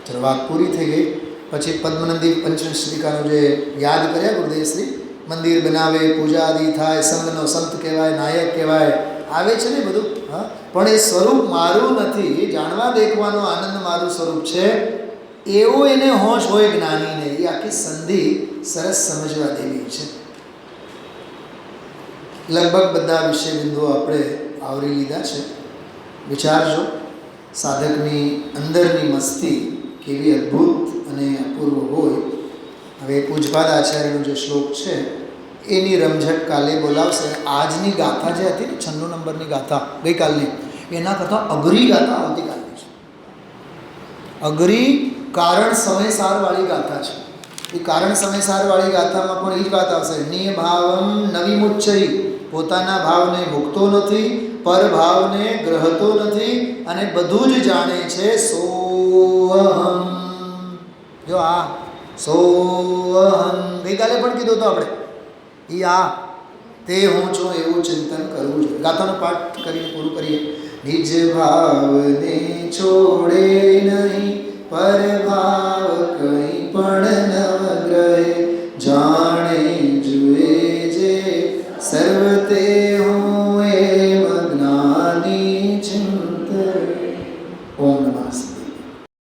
[SPEAKER 1] ચલો, વાત પૂરી થઈ ગઈ. પછી પદ્મનંદી પંચશ્રિકાનો જે યાદ કર્યા ગુરુદેવશ્રી, મંદિર બનાવે, પૂજા આદિ થાય, સંઘનો સંત કહેવાય, નાયક કહેવાય, આવે છે ને બધું. હા, પણ એ સ્વરૂપ મારું નથી, એ જાણવા દેખવાનો આનંદ મારું સ્વરૂપ છે, એવો એને હોશ હોય જ્ઞાનીને. એ આખી સંધિ સરસ સમજવા દેવી છે. લગભગ બધા વિષય બિંદુઓ આપણે આવરી લીધા છે. વિચારજો, સાધકની અંદરની મસ્તી કેવી અદ્ભુત અને અપૂર્વ હોય. હવે પૂજપાદ આચાર્યનો જે શ્લોક છે એની રમઝટ કાલે બોલાવશે. આજની ગાથા જે હતી ને 96 નંબરની ગાથા ગઈકાલની, એના કરતાં અઘરી ગાથા આવતીકાલની છે. અઘરી કારણ સમયસારવાળી ગાથા છે. એ કારણ સમયસારવાળી ગાથામાં પણ એ જ વાત આવશે. નિભાવમ નવીમુચ્ચરી, પોતાના ભાવને મૂકતો નથી, પરભાવને ગ્રહતો નથી, અને બધું જ જાણે છે. સોહમ, જો આ સોહમ ગઈકાલે પણ કીધું તો આપણે, એ આ તે હું છું એવું ચિંતન કરવું જોઈએ. ગાથાનો પાઠ કરીને પૂરું કરીએ. નિજ ભાવને છોડે નહીં, પરભાવ કંઈ પણ નવગ્રહે, જાણે જુએ જે સર્વ તે